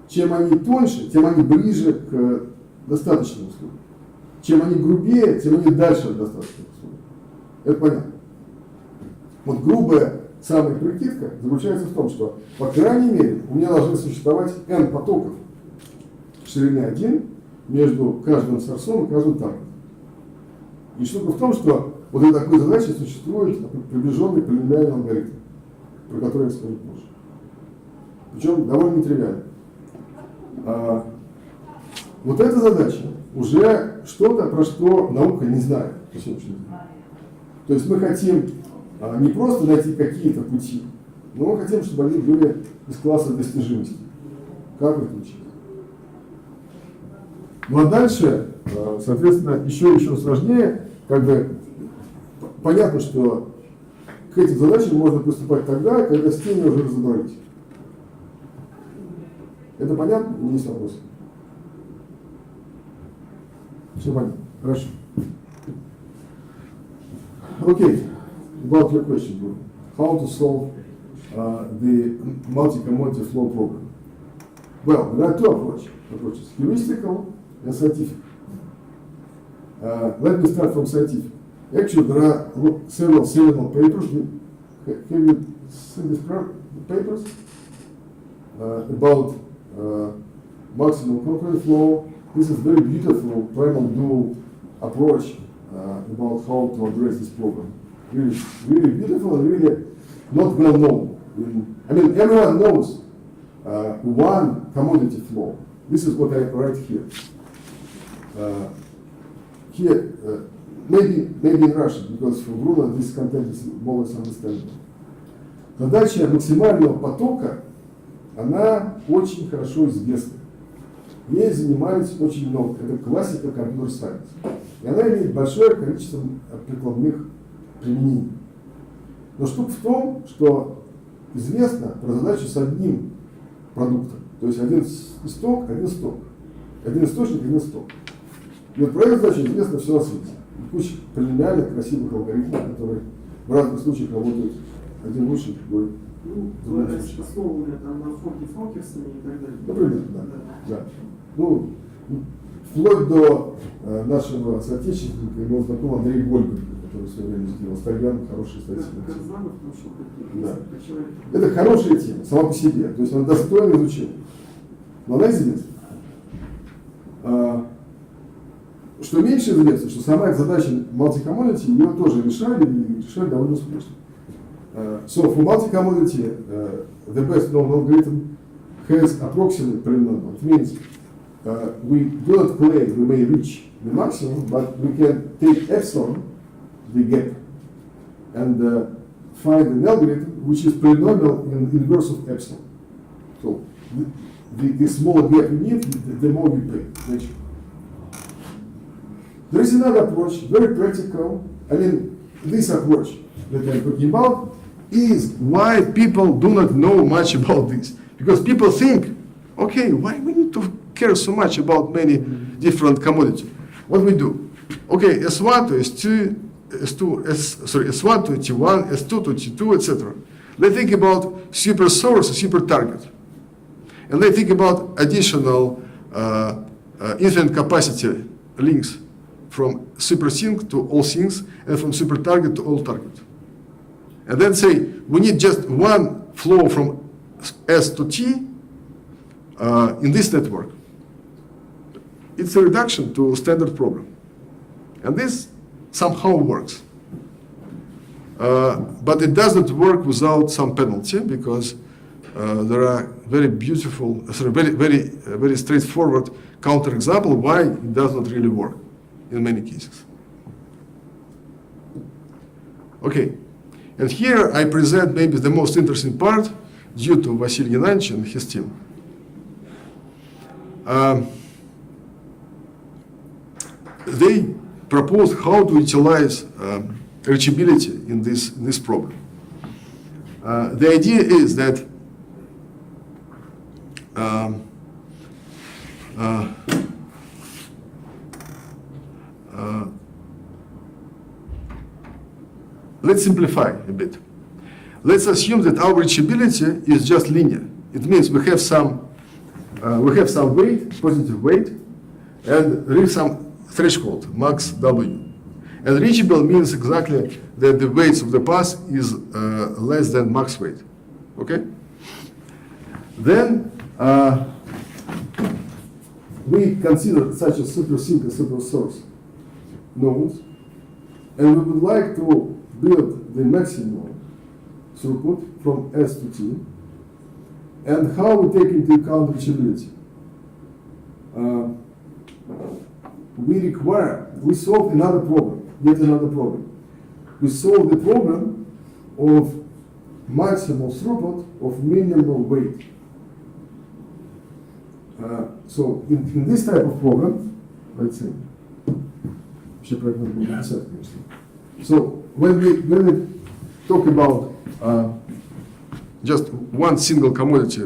Чем они тоньше, тем они ближе к достаточным условиям. Чем они грубее, тем они дальше от достаточных условий. Это понятно. Вот грубая самая прикидка заключается в том, что, по крайней мере, у меня должны существовать n потоков ширины 1 между каждым сорсом и каждым таргетом. И штука в том, что вот для такой задачи существует приближенный полиномиальный алгоритм, про который я скажу позже. Причем довольно нетривиально. Вот эта задача уже что-то, про что наука не знает по сегодняшнему дню. То есть мы хотим не просто найти какие-то пути, но мы хотим, чтобы они были из класса достижимости. Как их учить? Ну а дальше, соответственно, еще сложнее, как бы понятно, что к этим задачам можно приступать тогда, когда с теми уже разобрались. Это понятно? Или есть вопросы? Все понятно. Хорошо. Okay. About your question, bro. How to solve the multi-commodity flow problem? Well, there are two approaches: heuristical and scientific. Let me start from scientific. Actually, there are several seminal papers. Have you seen these papers about maximum concurrent flow? This is very beautiful primal dual approach about how to address this problem. Really, really beautiful and really not well known. I mean, everyone knows one commodity flow. This is what I write here. Maybe in Russian, because for Bruno this content is more or less understandable. Задача максимального потока, она очень хорошо известна. Ей занимались очень много. Это классика компьютер-сайенс. И она имеет большое количество прикладных применений. Но штука в том, что известно про задачу с одним продуктом. То есть один исток, один сток. Один источник, один сток. И вот про эту задачу известно все на свете. Куча полиномиальных, красивых алгоритмов, которые в разных случаях работают один лучше, другой. Основанные там на форке Фокерсона и так далее. Например, да. Ну, вплоть до нашего соотечественника, его знакомого Андрея Гольберга, который в свое время сделал Стаган, хорошие статьи. Да. Это хорошая тема, сама по себе, то есть она достойна изучения. Но она известна. Что меньше известно, что сама эта задача multi-commodity, ее тоже решали и решали довольно успешно. So for multi-commodity, the best known algorithm has approximate polynomial. It means we do not claim we may reach the maximum, but we can take epsilon, the gap, and find an algorithm which is polynomial in inverse of epsilon. So the smaller gap we need, the more we pay. Naturally. There is another approach, very practical. I mean, this approach that I'm talking about is why people do not know much about this. Because people think, okay, why we need to care so much about many different commodities? What we do? Okay, S1 to S2, S1 to T1, S2 to T2, etc. They think about super source, super target. And they think about additional infinite capacity links from super sink to all sinks, and from super target to all target. And then say, we need just one flow from S to T in this network. It's a reduction to standard problem. And this somehow works. But it doesn't work without some penalty, because there are very beautiful, very straightforward counterexample why it does not really work in many cases. Okay, and here I present maybe the most interesting part due to Vasily Gennadьевich and his team. They proposed how to utilize reachability in this problem. The idea is that let's simplify a bit. Let's assume that our reachability is just linear. It means we have some weight, positive weight, and there is some threshold, max W. And reachable means exactly that the weights of the path is less than max weight. Okay? Then we consider such a supersync and supersource nodes, and we would like to build the maximum throughput from S to T, and how we take into account reachability. We solve another problem, yet another problem. We solve the problem of maximal throughput of minimal weight. So in this type of problem, let's say, so when we talk about just one single commodity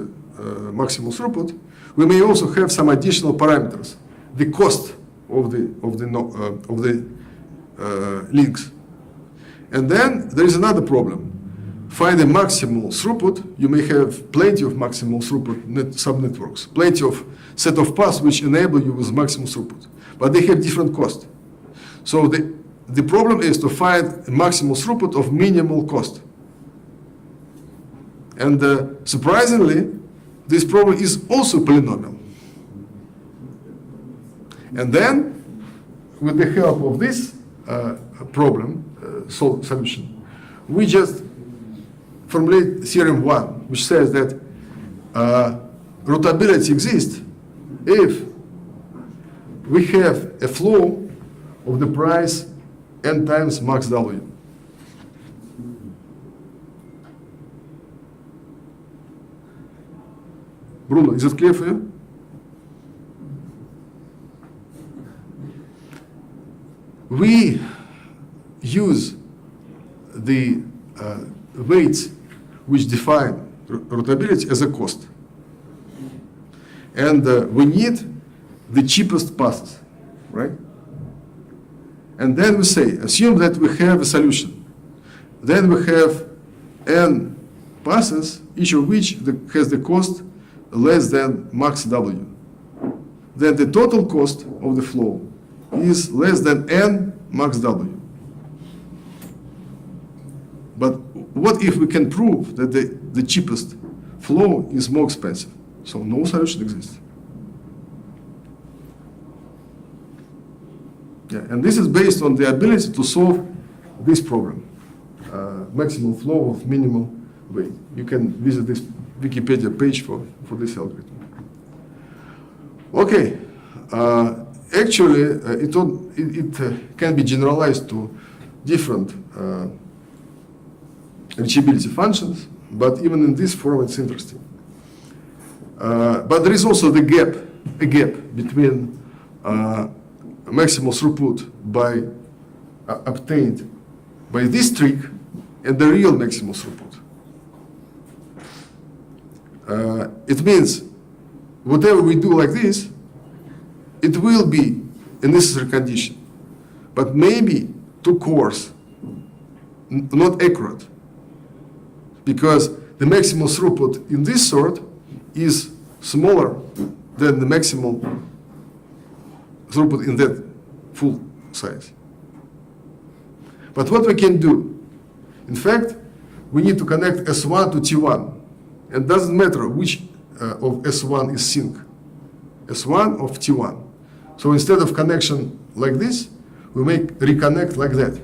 maximal throughput, we may also have some additional parameters. The cost of the links, and then there is another problem. Find a maximal throughput. You may have plenty of maximal throughput subnetworks, plenty of set of paths which enable you with maximum throughput, but they have different cost. So the problem is to find a maximal throughput of minimal cost. And surprisingly, this problem is also polynomial. And then, with the help of this problem solution, we just formulate theorem 1, which says that rotability exists if we have a flow of the price n times max W. Bruno, is it clear for you? We use the weights which define rotability as a cost. And we need the cheapest passes, right? And then we say, assume that we have a solution. Then we have n passes, each of which has the cost less than max W. Then the total cost of the flow is less than n max W. But what if we can prove that the cheapest flow is more expensive? So no solution exists. Yeah, and this is based on the ability to solve this problem, maximum flow of minimal weight. You can visit this Wikipedia page for this algorithm. Okay, actually it can be generalized to different reachability functions, but even in this form it's interesting. But there is also a gap between maximal throughput obtained by this trick and the real maximal throughput. It means whatever we do like this, it will be a necessary condition, but maybe too coarse, not accurate, because the maximal throughput in this sort is smaller than the maximal throughput in that full size. But what we can do, in fact, we need to connect S1 to T1. And it doesn't matter which of S1 is sync, S1 of T1. So instead of connection like this, we make reconnect like that.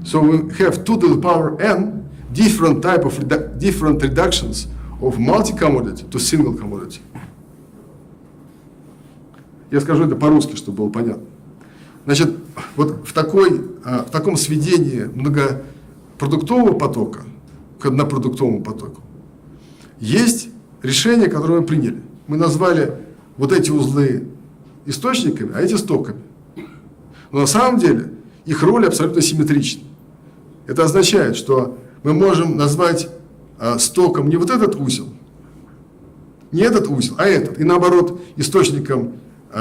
So we have 2 to the power n, different reductions of multi-commodity to single commodity. Я скажу это по-русски, чтобы было понятно. Значит, вот в таком сведении многопродуктового потока к однопродуктовому потоку есть решение, которое мы приняли. Мы назвали вот эти узлы источниками, а эти стоками. Но на самом деле их роли абсолютно симметричны. Это означает, что мы можем назвать стоком не вот этот узел, не этот узел, а этот. И наоборот, источником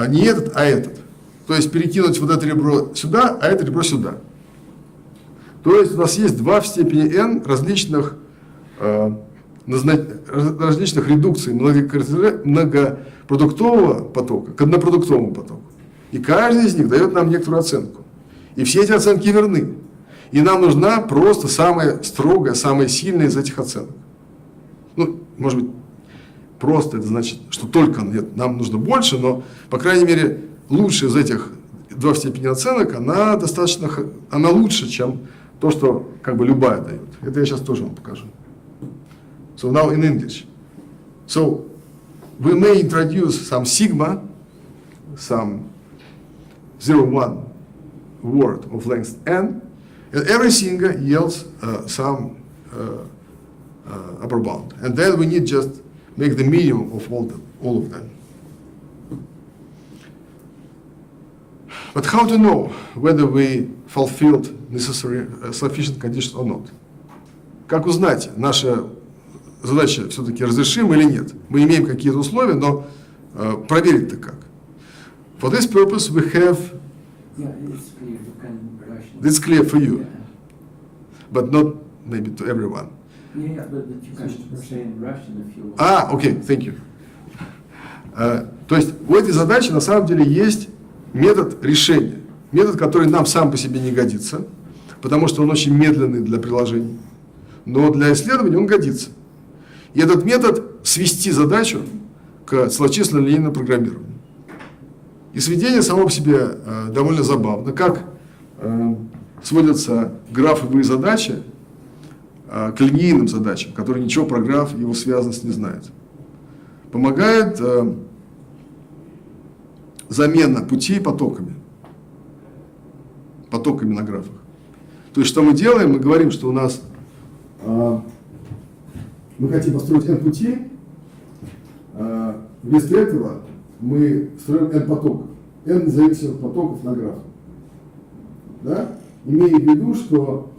не этот, а этот. То есть перекинуть вот это ребро сюда, а это ребро сюда. То есть у нас есть 2 в степени n различных редукций многопродуктового потока к однопродуктовому потоку. И каждый из них дает нам некоторую оценку. И все эти оценки верны. И нам нужна просто самая строгая, самая сильная из этих оценок. Ну, может быть, просто это значит, что только нет, нам нужно больше, но, по крайней мере, лучшая из этих 2 в степени оценок, она лучше, чем то, что как бы любая дает. Это я сейчас тоже вам покажу. So now in English. So we may introduce some sigma, some 0,1 word of length n, and every sigma yields some upper bound. And then we need just make the medium of all of them. But how to know whether we fulfilled necessary sufficient conditions or not? Как узнать, наша задача все-таки разрешима или нет? Мы имеем какие-то условия, но проверить-то как? For this purpose we have... Yeah, it's clear. You can Russian. It's clear for you, Yeah. but not maybe to everyone. Yeah, but you can say in Russian if you want. Окей, thank you. То есть у этой задачи на самом деле есть метод решения. Метод, который нам сам по себе не годится, потому что он очень медленный для приложений. Но для исследования он годится. И этот метод свести задачу к целочисленному линейному программированию. И сведение само по себе довольно забавно. Как сводятся графовые задачи к линейным задачам, которые ничего про граф и его связанность не знают. Помогает замена путей потоками на графах. То есть, что мы делаем? Мы говорим, что у нас мы хотим построить n путей, вместо этого мы строим n потоков, n независимых потоков на граф. Да? Имея в виду, что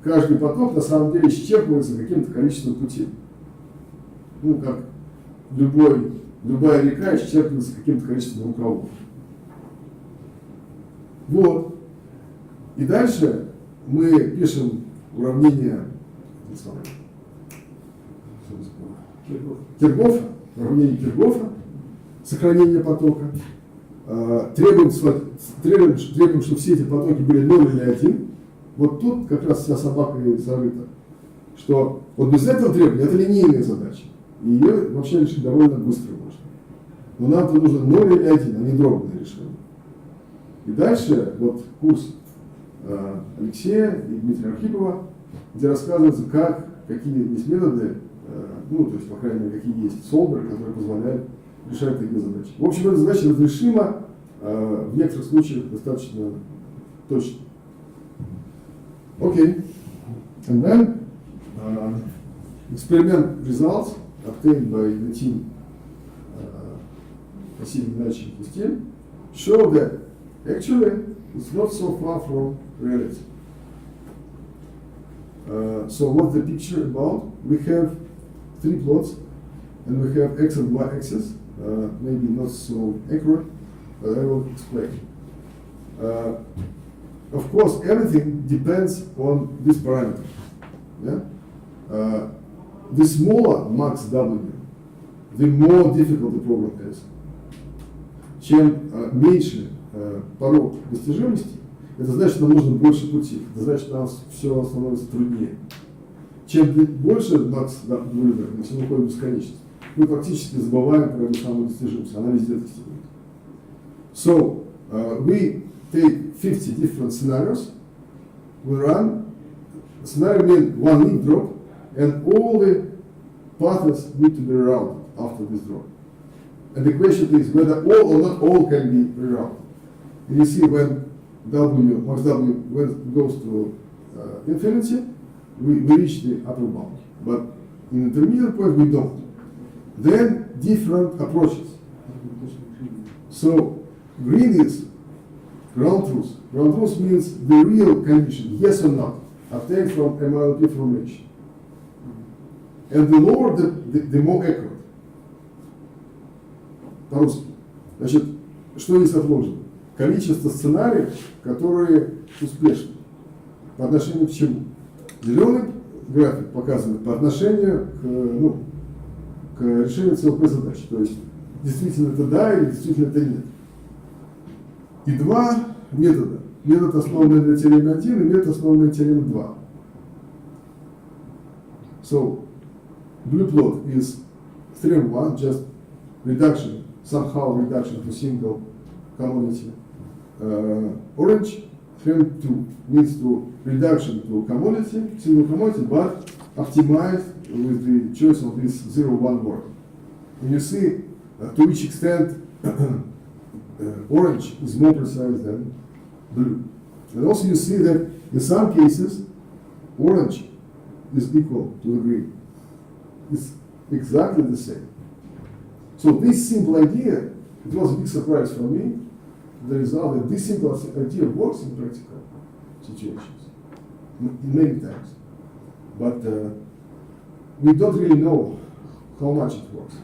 каждый поток на самом деле исчерпывается каким-то количеством путей. Ну, как любая река исчерпывается каким-то количеством рукавов. Вот. И дальше мы пишем уравнение Киргофа, уравнение Киргофа, сохранение потока. Требуем, чтобы все эти потоки были 0 или 1. Вот тут как раз вся собака и зарыта. Что вот без этого требования это линейная задача. И ее вообще решить довольно быстро можно. Но нам-то нужно 0 или 1, а не дробное решение. И дальше вот курс Алексея и Дмитрия Архипова, где рассказывается, какие есть методы, ну, то есть, по крайней мере, какие есть солверы, которые позволяют решать такие задачи. В общем, эта задача разрешима, в некоторых случаях достаточно точно. Okay. And then experiment results obtained by the team Василий Геннадьевич and his team show that actually it's not so far from reality. So what's the picture about? We have 3 plots and we have x and y axis, maybe not so accurate, but I will explain. Of course, everything depends on this parameter. Yeah? The smaller max W, the more difficult the problem is. Чем меньше порог достижимости, это значит, что нам нужно больше пути. Это значит, что нам все становится труднее. Чем больше макс W, мы все выходим в бесконечность. Мы практически забываем про эту самую достижимость. Она везде достигнута. So, we take 50 different scenarios, we run scenario means one link drop, and all the paths need to be rerouted after this drop. And the question is whether all or not all can be rerouted. And you see when max W when it goes to infinity, we reach the upper bound. But in intermediate point we don't. Then different approaches. So green is ground truth. Ground truth means the real condition, yes or not, obtained from MLP formation. And the lower, the more accurate. По-русски. Значит, что здесь отложено? Количество сценариев, которые успешны. По отношению к чему? Зеленый график показывает по отношению к решению ЦЛП задачи. То есть, действительно это да или действительно это нет. И два метода. Метод, основанный на теореме 1, и метод, основанный на теореме 2. So, blue plot is theorem 1, just reduction, somehow reduction to single commodity. Orange, theorem 2, means to reduction to commodity, single commodity, but optimized with the choice of this 0-1 word. And you see to which extent orange is more precise than blue. And also you see that in some cases orange is equal to the green. It's exactly the same. So this simple idea, it was a big surprise for me, the result that this simple idea works in practical situations, many times. But we don't really know how much it works.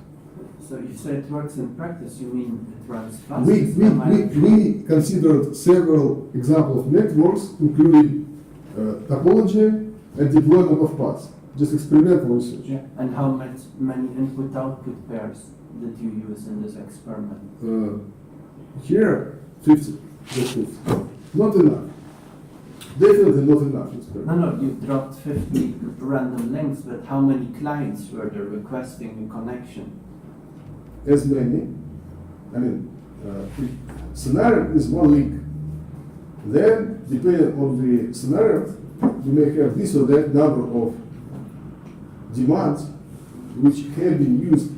So you say it works in practice, you mean it runs fast? We considered several examples of networks, including topology and deployment of paths, just experimental research. Yeah. And how many input-output pairs did you use in this experiment? Here, 50. Just 50. Not enough. Definitely not enough. No, you dropped 50 random links, but how many clients were there requesting a connection? As many. I mean, scenario is one link. Then, depending on the scenario, you may have this or that number of demands which have been used.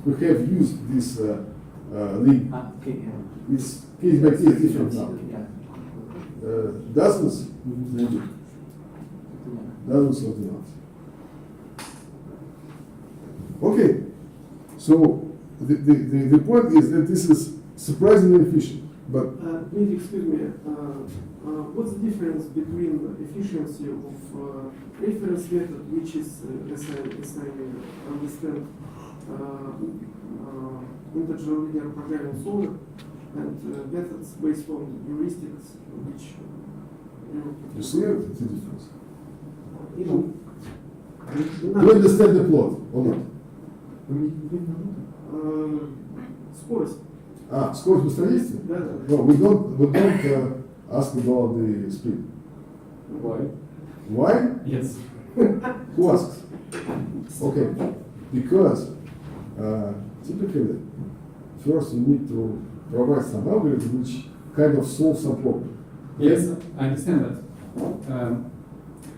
We have used this link. Okay, yeah. It's case by case different now. Yeah. Dozens, dozens of demands. Okay, so the point is that this is surprisingly efficient, but Dmitry, excuse me, what's the difference between efficiency of reference method, which is, as I understand, integer linear programming solver, and methods based on heuristics, which you see the difference. you Do you understand the plot or not? скорость. Скорость быстродействия? Да. No, we don't ask about the speed. Why? Why? Yes. Who asks? Okay, because typically first you need to provide some algorithm which kind of solves some problem. Yes, I understand that.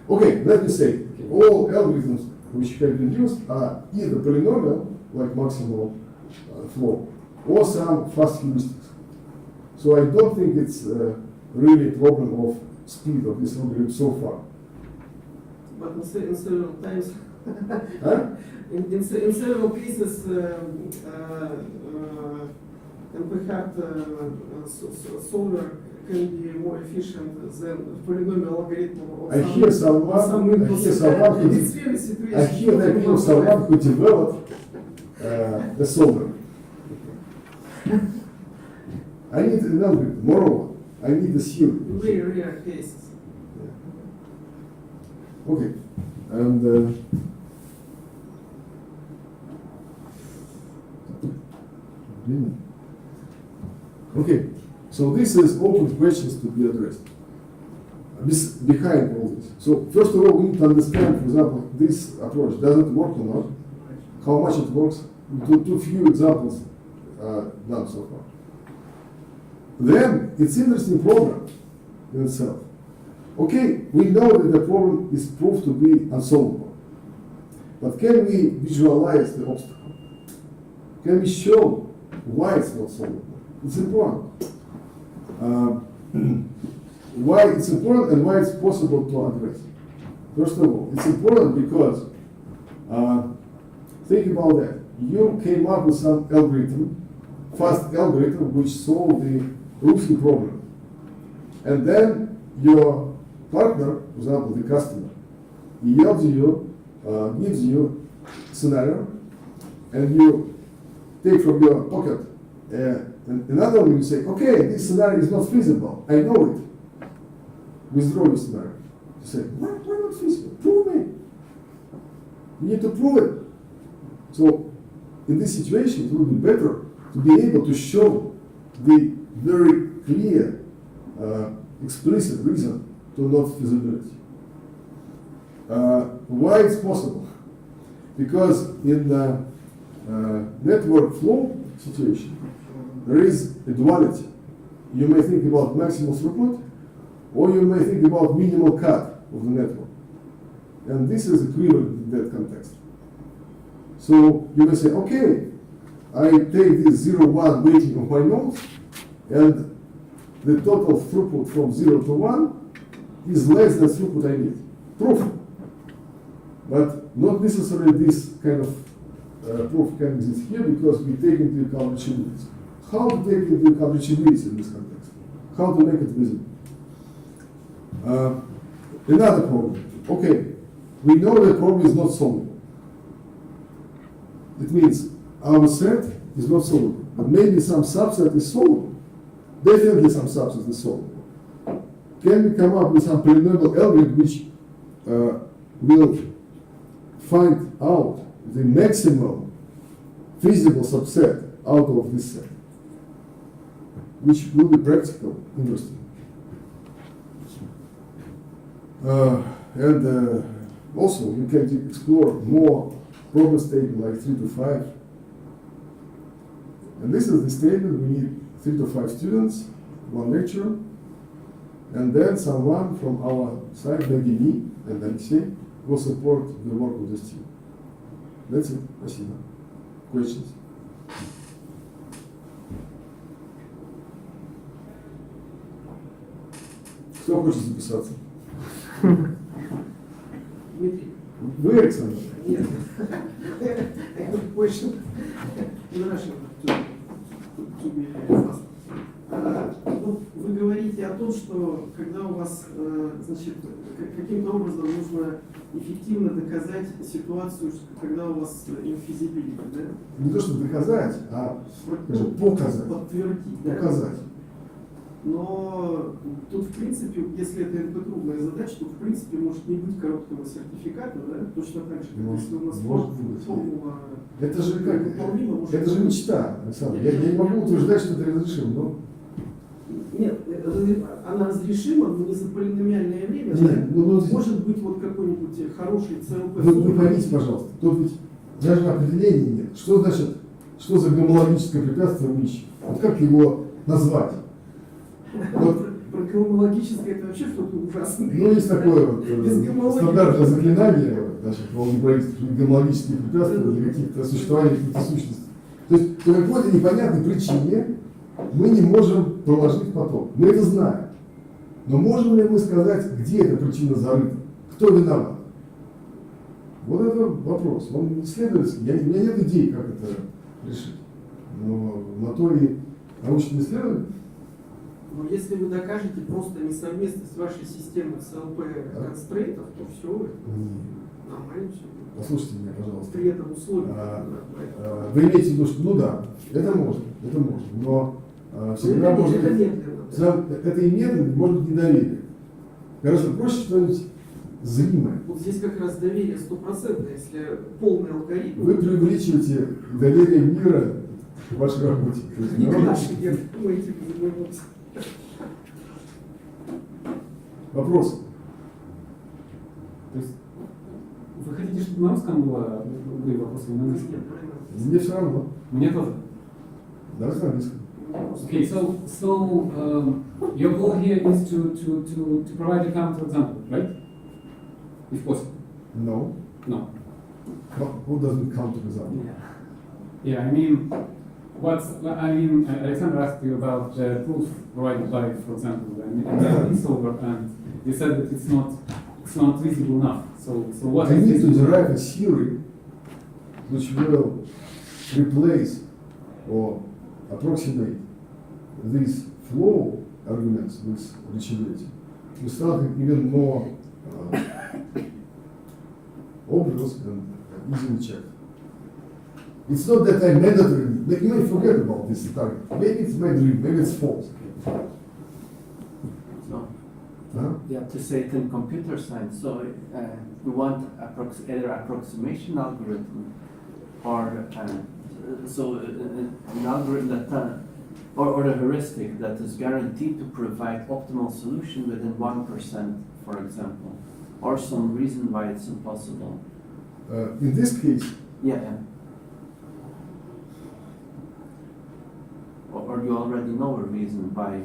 Okay, let me say, all algorithms which have been used are either polynomial, like maximal floor, or some fast heuristics. So I don't think it's really a problem of speed of this algorithm so far. But in several times, Huh? in several cases, NP-hard solver can be more efficient than polynomial algorithm. I hear someone who developed a solver. I need an algorithm. Moreover, I need a theory. Very rare cases. Okay, and okay, so this is open questions to be addressed. Behind all this. So first of all, we need to understand, for example, this approach, does it work or not? How much it works? Too few examples done so far. Then, it's interesting program in itself. okay, we know that the problem is proved to be unsolvable. But can we visualize the obstacle? Can we show why it's not solvable? It's important. Why it's important and why it's possible to address. First of all, it's important because think about that. You came up with some algorithm, fast algorithm, which solved the routine problem. And then your partner, for example, the customer, he gives you scenario, and you take from your pocket another one, you say, okay, this scenario is not feasible, I know it. Withdraw your scenario. You say, why not feasible? Prove me. You need to prove it. So, in this situation, it would be better to be able to show the very clear, explicit reason to not feasibility. Why it's possible? Because in the network flow situation, there is a duality. You may think about maximal throughput, or you may think about minimal cut of the network. And this is equivalent in that context. So you may say, okay, I take this 0, 1 weighting of my nodes, and the total throughput from 0 to 1 is less than throughput I need. Proof. But not necessarily this kind of proof can exist here, because we take into account reachability. How to take into account reachability in this context? How to make it visible? Another problem. Okay, we know the problem is not solvable. It means our set is not solvable, but maybe some subset is solvable. Definitely some subset is solvable. Can we come up with some polynomial algorithm which will find out the maximum feasible subset out of this set, which will be practical, interesting. And also you can explore more problem statement like 3 to 5. And this is the statement: we need 3 to 5 students, 1 lecturer, and then someone from our side, maybe me and Alexei, will support the work of this team. That's it. Спасибо. Questions? Кто хочет записаться? Дмитрий. Вы, Александр? Нет. I have a question in Russian to be fast. Ну, вы говорите о том, что когда у вас, значит, каким-то образом нужно эффективно доказать ситуацию, когда у вас инфизибилити, да? Не то, чтобы доказать, а показать. Подтвердить, да? Показать. Но тут, в принципе, если это трудная задача, то, в принципе, может не быть короткого сертификата, да? Точно так же, как если у нас формула... Это же как? выполнима, может Это же мечта, Александр. Я не могу утверждать, что это разрешимо, но... Нет, она разрешима, но не за полиномиальное время. Нет, да? Может быть, вот какой-нибудь хороший ЦЛП. Вы поймите, пожалуйста, тут ведь даже определения нет. Что значит, что за гомологическое препятствие мы ищем? Вот как его назвать? Вот. Про гомологическое это вообще что-то ужасное. Ну, есть такое вот стандартное заклинание наших алгебраистов, гомологические препятствия для каких-то существований, каких-то сущностей. То есть по какой-то непонятной причине мы не можем проложить поток. Мы это знаем. Но можем ли мы сказать, где эта причина зарыта? Кто виноват? Вот это вопрос. Он исследовательский. У меня нет идей, как это решить. Но на то и научные исследования. Но если вы докажете просто несовместность вашей системы ЦЛП констрейнтов, то все, нормально все. Послушайте меня, пожалуйста. При этом условии. Вы имеете в виду, что ну да, это можно, но всегда может быть, это и медленно, может быть недоверие. Гораздо проще что-нибудь зримое. Вот здесь как раз доверие 100%, если полный алгоритм. Вы преувеличиваете доверие мира в вашей работе. Не наши, я думаете, занимаемся. Вопрос. То есть вы хотите, чтобы на русском были вопросы или на английском? Мне все равно. Мне тоже. Давайте на английском. Okay, so your goal here is to provide a counterexample, right? If possible. No. No. Who doesn't count example? Yeah, I mean, Alexander asked you about the proof provided by, for example, the solver, and you said that it's not visible enough. So what I is need to this? derive a theory which will replace or approximate these flow arguments with reachability with something even more obvious and easily checked. It's not that I mandatory, but you may forget about this target. Maybe it's my dream, maybe it's false. So, Huh? yeah, to say it in computer science, so we want either approximation algorithm or an algorithm that or a heuristic that is guaranteed to provide optimal solution within 1%, for example, or some reason why it's impossible. In this case, Yeah. Or you already know a reason why.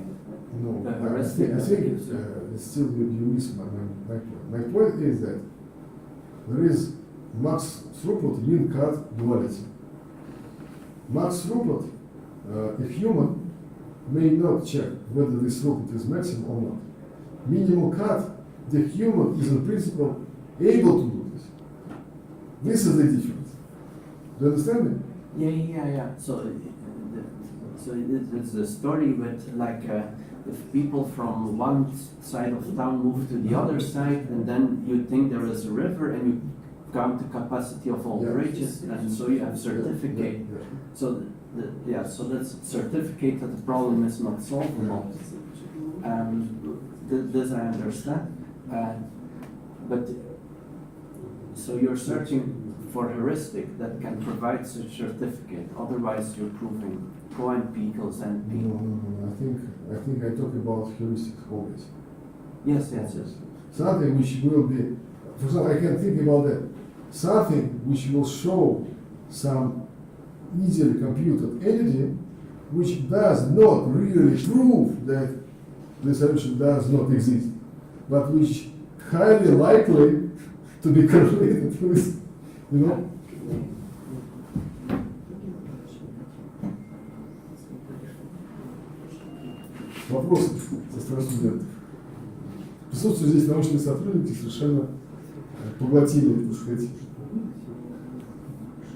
no, The I heuristic think gives you- it's still you miss my point. My point is that there is max throughput mean cut duality. Max throughput, a human may not check whether this throughput is maximum or not. Minimum cut, the human is in principle able to do this. This is the difference. Do you understand me? Yeah. So it's the story with if people from one side of town move to the other side, and then you think there is a river, and you count the capacity of all Yeah. bridges, and so you have certificate. Yeah. So so that's certificate that the problem is not solvable. This I understand, but so you're searching for heuristic that can provide such certificate. Otherwise, you're proving Co and P equals NP. No. I think I talk about heuristics always. Yes. Something which will be, for example, I can think about that. Something which will show some easily computed entity which does not really prove that the solution does not exist, but which highly likely to be correlated with, you know? Вопросы со стороны студентов. Присутствуют здесь научные сотрудники, совершенно поглотили, так сказать,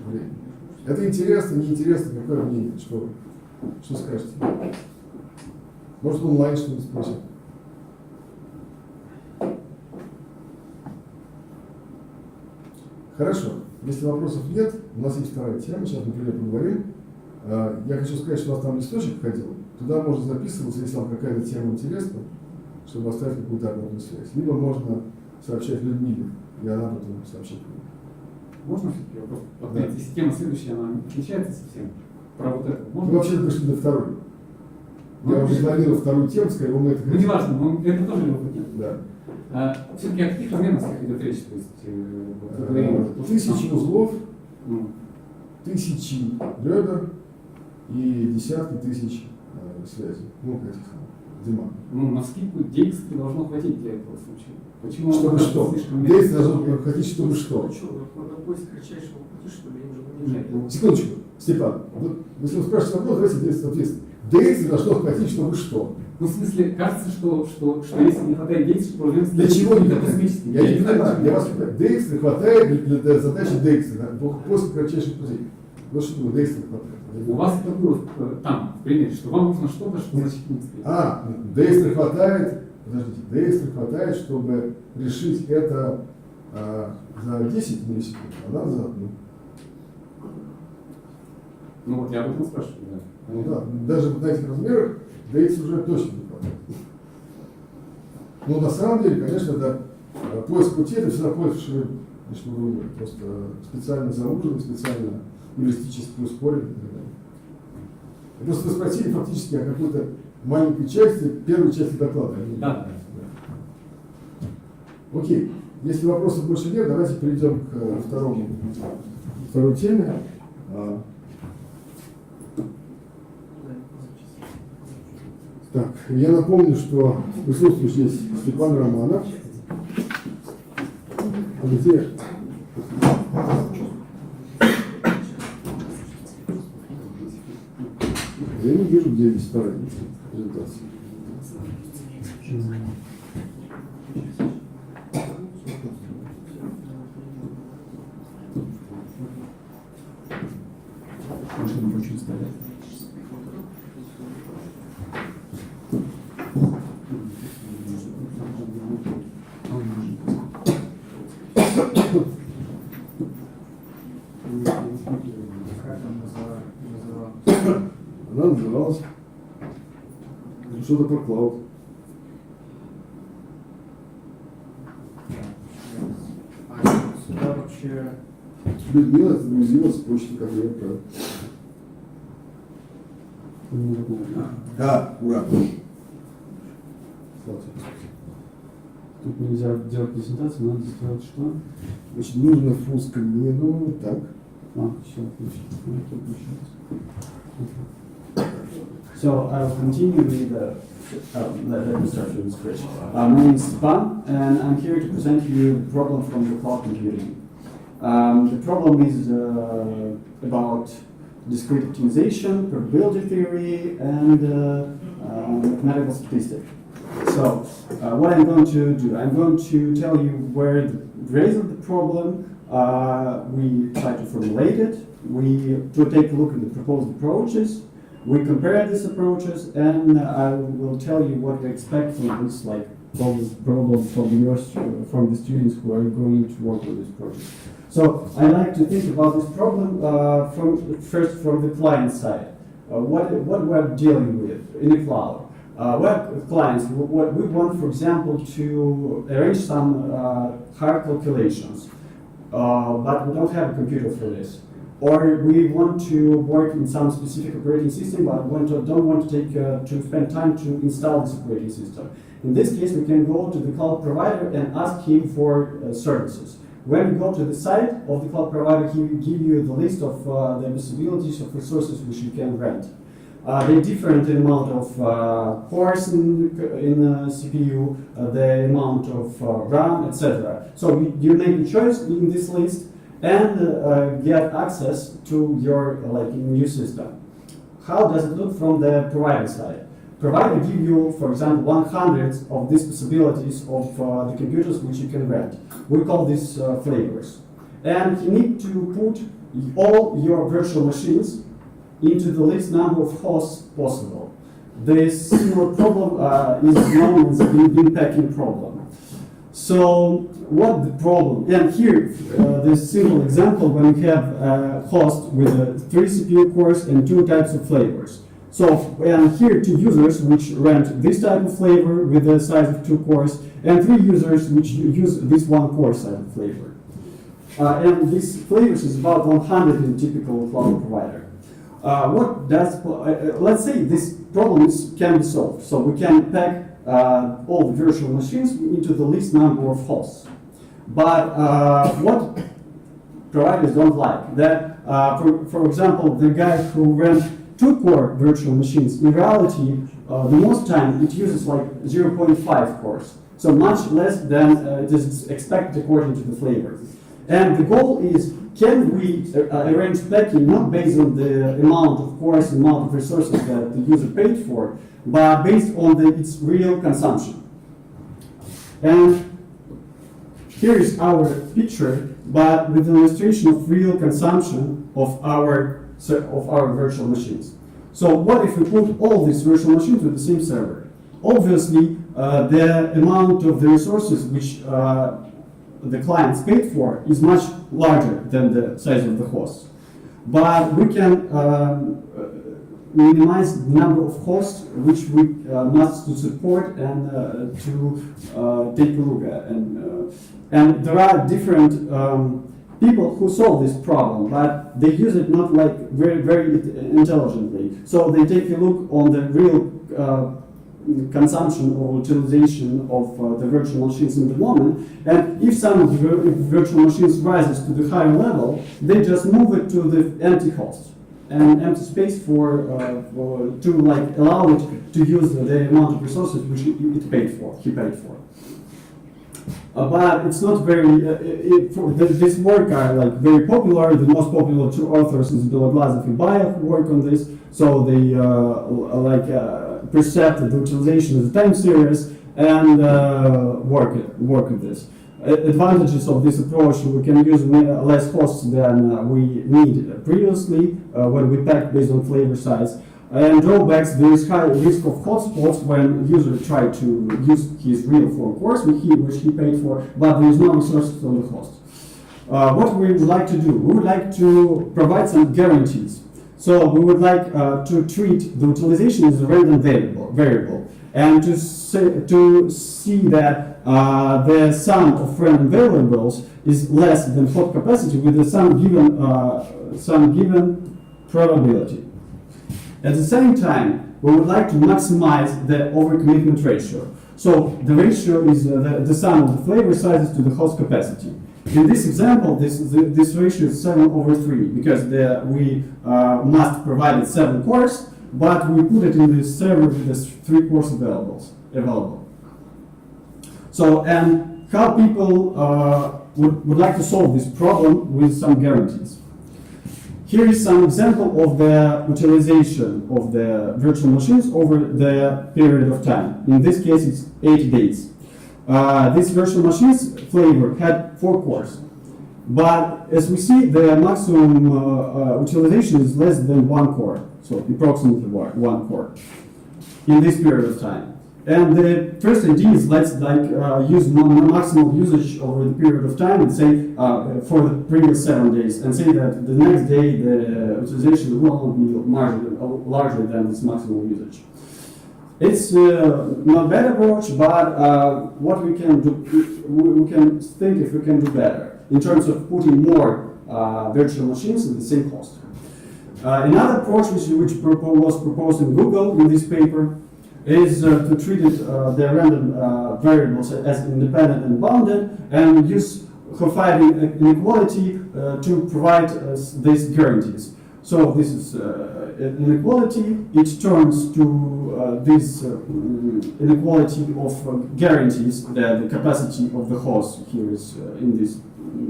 время. Это интересно, неинтересно, какое мнение, что скажете? Может, онлайн что-нибудь спросим? Хорошо. Если вопросов нет, у нас есть вторая тема, сейчас мы про нее поговорим. Я хочу сказать, что у нас там листочек ходил. Туда можно записываться, если вам какая-то тема интересна, чтобы оставить какую-то обратную связь. Либо можно сообщать Людмиле, и она потом сообщит. Можно все-таки вопрос? Вот Да. если тема следующая, она отличается совсем? Про вот это. Мы Можно? вообще пришли до второй. Я уже планировал вторую тему, скорее, мы это Ну, не важно, это тоже любопытно. Да. Все-таки о каких размерностях идет речь? То есть, вот вы говорили, что Тысячи там- узлов, Ну, тысячи ребер и десятки тысяч связей. Ну, этих демаг. Ну, на скидку действий должно хватить для этого случая. Почему Чтобы оно что? слишком медленно? Действие должно хотеть, чтобы что? Надо поиск кратчайшего пути, что ли, им же Нет, не Секундочку, Степан, вот если вы спрашиваете вопрос, давайте действовать соответственно. Действие должно хватить, чтобы что? Ну, в смысле, кажется, что если не хватает действий, проблем Для чего не хватает? космическим. Я не знаю, я вас питаю. Дейкстра хватает для задачи Дейкстра, после кратчайших путей. Вот что такое Дейкстра хватает. У вас это было там, в примере, что вам нужно что-то, что значительно стоит. Дейкстра хватает, подождите, Дейкстра хватает, чтобы решить это за 10 миллисекунд, а надо за одну. Ну вот я об этом спрашиваю, да. Ну да, даже на этих размерах Дейкстра уже точно не хватает. Но на самом деле, конечно, это поиск пути, это всегда поиск широкого, просто специально зауженный, специально эвристически ускоренный. Просто вы спросили фактически о какой-то маленькой части, первой части доклада. Да. Окей. Если вопросов больше нет, давайте перейдем к второй теме. я напомню, что присутствует здесь Степан Романов. А где? Я не вижу, где здесь вторая презентация. Машину очень ставят. Она называлась что-то про клауд. Сюда вообще... Людмила загрузила с почты, как я отправил. Да, ура. Тут нельзя делать презентацию, надо сделать что? Значит, нужно фуска меню, так. Все, So I'll continue with let me start from scratch. My name is Stefan, and I'm here to present you the problem from the cloud computing. The problem is about discrete optimization, probability theory, and mathematical statistics. So what I'm going to do, I'm going to tell you where the raise of the problem. We try to formulate it. We to take a look at the proposed approaches. We compare these approaches, and I will tell you what to expect from this, like problem from the students who are going to work with this project. So I like to think about this problem from the client side. What we're dealing with in the cloud. Web clients, what we want, for example, to arrange some hard calculations, but we don't have a computer for this. Or we want to work in some specific operating system, but don't want to spend time to install this operating system. In this case, we can go to the cloud provider and ask him for services. When you go to the site of the cloud provider, he will give you the list of the possibilities of resources which you can rent. They're different in amount of cores in CPU, the amount of RAM, etc. So you make a choice in this list and get access to your new system. How does it look from the provider side? Provider give you, for example, 100 of these possibilities of the computers which you can rent. We call these flavors. And you need to put all your virtual machines into the least number of hosts possible. This similar problem is known as the bin packing problem. So what the problem? And here, this simple example when you have a host with 3 CPU cores and 2 types of flavors. So and here 2 users which rent this type of flavor with the size of 2 cores, and 3 users which use this 1 core size of flavor. And these flavors is about 100 in a typical cloud provider. What does let's say this problem can be solved. So we can pack all the virtual machines into the least number of hosts. But what providers don't like that, for example, the guy who rent 2 core virtual machines, in reality, the most time it uses like 0.5 cores, so much less than it is expected according to the flavor. And the goal is, can we arrange packing not based on the amount of cores, amount of resources that the user paid for, but based on its real consumption. And here is our picture, but with an illustration of real consumption of our virtual machines. So what if we put all these virtual machines with the same server? Obviously, the amount of the resources which the clients paid for is much larger than the size of the host. But we can minimize the number of hosts which we must to support and to take a look at. And there are different people who solve this problem, but they use it not like very intelligently. So they take a look on the real consumption or utilization of the virtual machines in the moment, and if some of the virtual machines rises to the higher level, they just move it to the empty host. an empty space to like allow it to use the amount of resources which he paid for. But it's not very. This work are like very popular. The most popular two authors is Beloglazov and Bayev who work on this. So they percept the utilization of the time series and work with this. Advantages of this approach: we can use less hosts than we need previously when we packed based on flavor size. And drawbacks: there is high risk of hotspots when user try to use his real form course which he paid for, but there is no resources on the host. What we would like to do: we would like to provide some guarantees. So we would like to treat the utilization as a random variable, and to see that the sum of random variables is less than hot capacity with some given probability. At the same time, we would like to maximize the overcommitment ratio. So the ratio is the sum of the flavor sizes to the host capacity. In this example, this ratio is 7/3 because we must provide 7 cores, but we put it in this server with the 3 cores available. So, and how people would like to solve this problem with some guarantees. Here is some example of the utilization of the virtual machines over the period of time. In this case, it's 8 days. This virtual machines flavor had 4 cores. But as we see, the maximum utilization is less than 1 core. So approximately 1 core in this period of time. And the first idea is let's use maximal usage over the period of time and say for the previous 7 days, and say that the next day the utilization will not be larger than this maximal usage. It's not bad approach, but what we can do, we can think if we can do better in terms of putting more virtual machines in the same host. Another approach which was proposed in Google in this paper is to treat the random variables as independent and bounded, and use Hoffman inequality to provide these guarantees. So this is inequality. It turns to this inequality of guarantees that the capacity of the host here is in this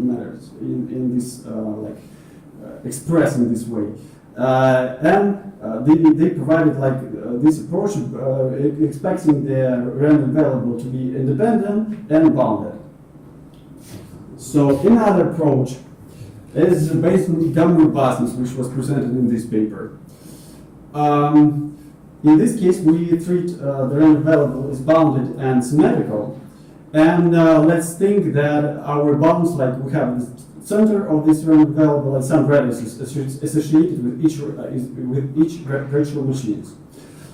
matters in this expressed in this way. And they provided this approach expecting the random variable to be independent and bounded. So another approach is based on gamma robustness, which was presented in this paper. In this case, we treat the random variable as bounded and symmetrical. And let's think that our bounds, like we have the center of this random variable and some radiuses associated with each virtual machines.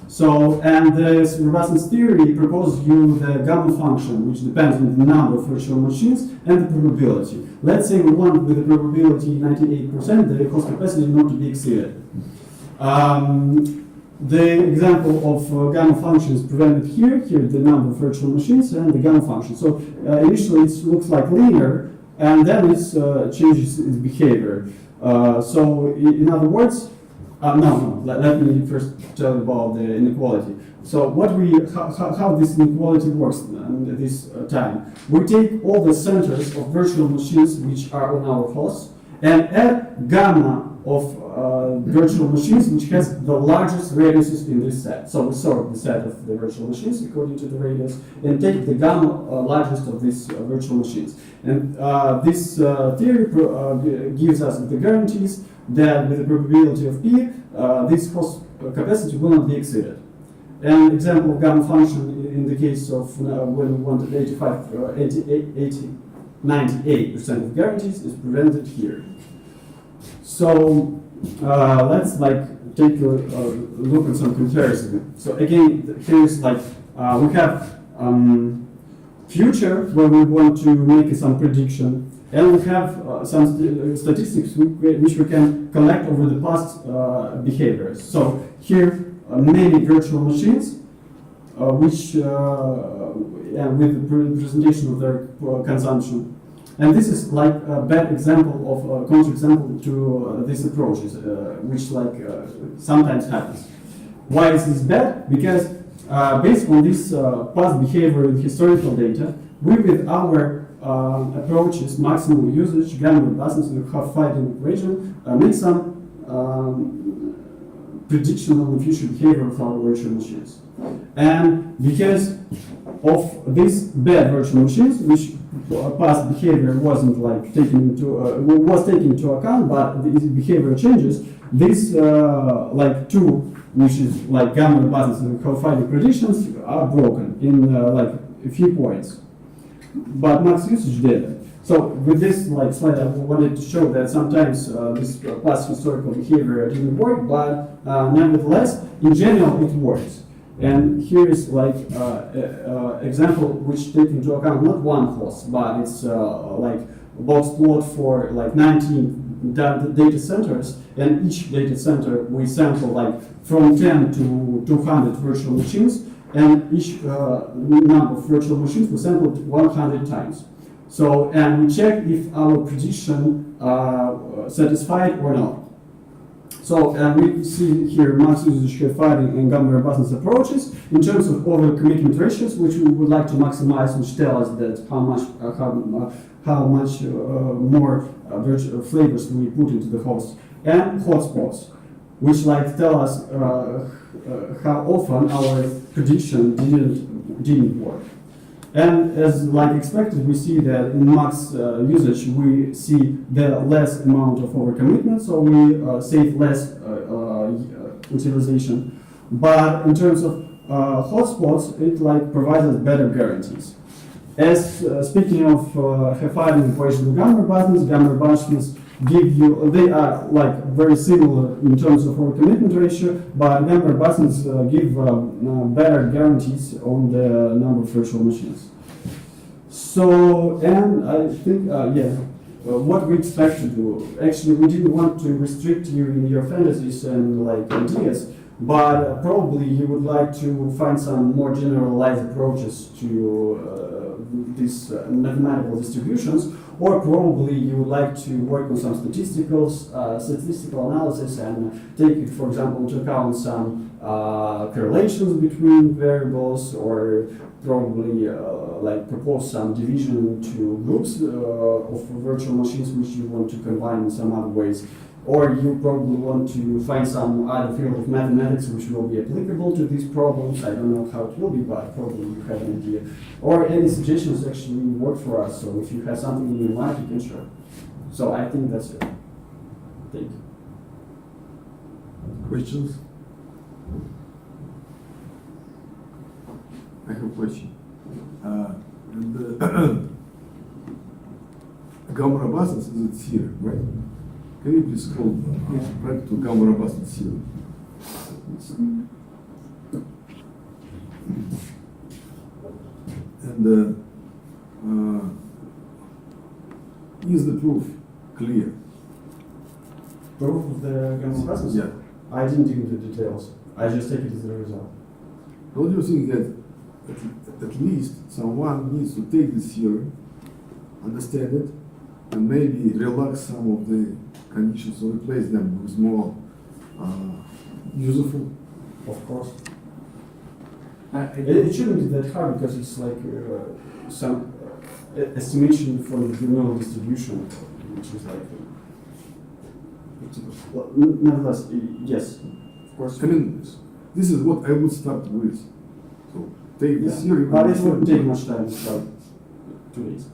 So, and this robustness theory proposes you the gamma function, which depends on the number of virtual machines and the probability. Let's say we want with the probability 98% the host capacity not to be exceeded. The example of gamma function is presented here. Here the number of virtual machines and the gamma function. So initially it looks like linear, and then it changes its behavior. So in other words, let me first tell you about the inequality. So how this inequality works at this time. We take all the centers of virtual machines which are on our host and add gamma of virtual machines which has the largest radiuses in this set. So we sort the set of the virtual machines according to the radius and take the gamma largest of these virtual machines. And this theory gives us the guarantees that with the probability of P, this host capacity will not be exceeded. An example of gamma function in the case of when we wanted 98% of guarantees is presented here. So let's take a look at some comparison. So again, here's we have future where we want to make some prediction, and we have some statistics which we can collect over the past behaviors. So here many virtual machines which with the presentation of their consumption. And this is like a bad example of a counterexample to these approaches, which like sometimes happens. Why is this bad? Because based on this past behavior and historical data, we with our approaches, maximum usage, gamma robustness, and half-fighting equation, make some prediction on the future behavior of our virtual machines. And because of these bad virtual machines, which past behavior wasn't like taken into account, but the behavior changes, these like two, which is like gamma robustness and half-fighting predictions, are broken in like a few points. But max usage did. So with this like slide, I wanted to show that sometimes this past historical behavior didn't work, but nevertheless, in general, it works. And here is like example which take into account not one host, but it's like box plot for like 19 data centers, and each data center we sample like from 10 to 200 virtual machines, and each number of virtual machines we sampled 100 times. So, and we check if our prediction satisfied or not. So, and we see here max usage, half-fighting, and gamma robustness approaches in terms of over-commitment ratios, which we would like to maximize, which tell us that how much more flavors we put into the host, and hotspots, which like tell us how often our prediction didn't work. And as like expected, we see that in max usage, we see the less amount of overcommitment, so we save less utilization. But in terms of hotspots, it like provides us better guarantees. As speaking of half-fighting equation with gamma robustness give you, they are like very similar in terms of overcommitment ratio, but gamma robustness give better guarantees on the number of virtual machines. So, and I think, what we expect to do, actually we didn't want to restrict you in your fantasies and like ideas, but probably you would like to find some more generalized approaches to these mathematical distributions, or probably you would like to work on some statistical analysis and take it, for example, into account some correlations between variables, or probably like propose some division into groups of virtual machines which you want to combine in some other ways. Or you probably want to find some other field of mathematics which will be applicable to these problems. I don't know how it will be, but probably you have an idea. Or any suggestions actually work for us. So if you have something in your mind, you can share. So I think that's it. Thank you. Questions? I have a question. Gamma robustness is a theorem, right? Can you please scroll right to gamma robustness theorem? And is the proof clear? Proof of the gamma robustness? Yeah. I didn't dig into details. I just take it as a result. Don't you think that at least someone needs to take this theorem, understand it, and maybe relax some of the conditions or replace them with more useful? Of course. It shouldn't be that hard because it's like some estimation for the neural distribution, which is like. Well, nevertheless, yes, of course. I mean, this is what I would start with. So take this theory. But it won't take much time. It's like 2 days.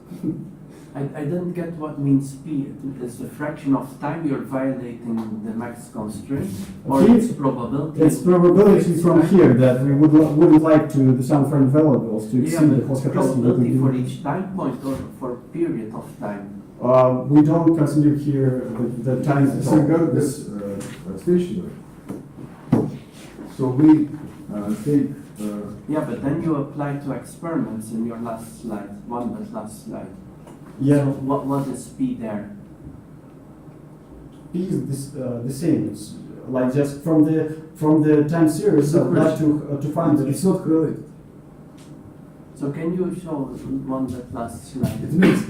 I don't get what means P. It's a fraction of time you're violating the max constraint, or P, it's probability. It's probability from here that we wouldn't like to the some friend variables to exceed the host capacity. Probability for each time point or for period of time. We don't consider here the time at all. Disregard this stationary. So we take. Yeah, but then you apply to experiments in your last slide, the last slide. Yeah. So what is P there? P is the same. It's like just from the time series. I'd like to find that It's not correlated. So can you show one that last slide? It means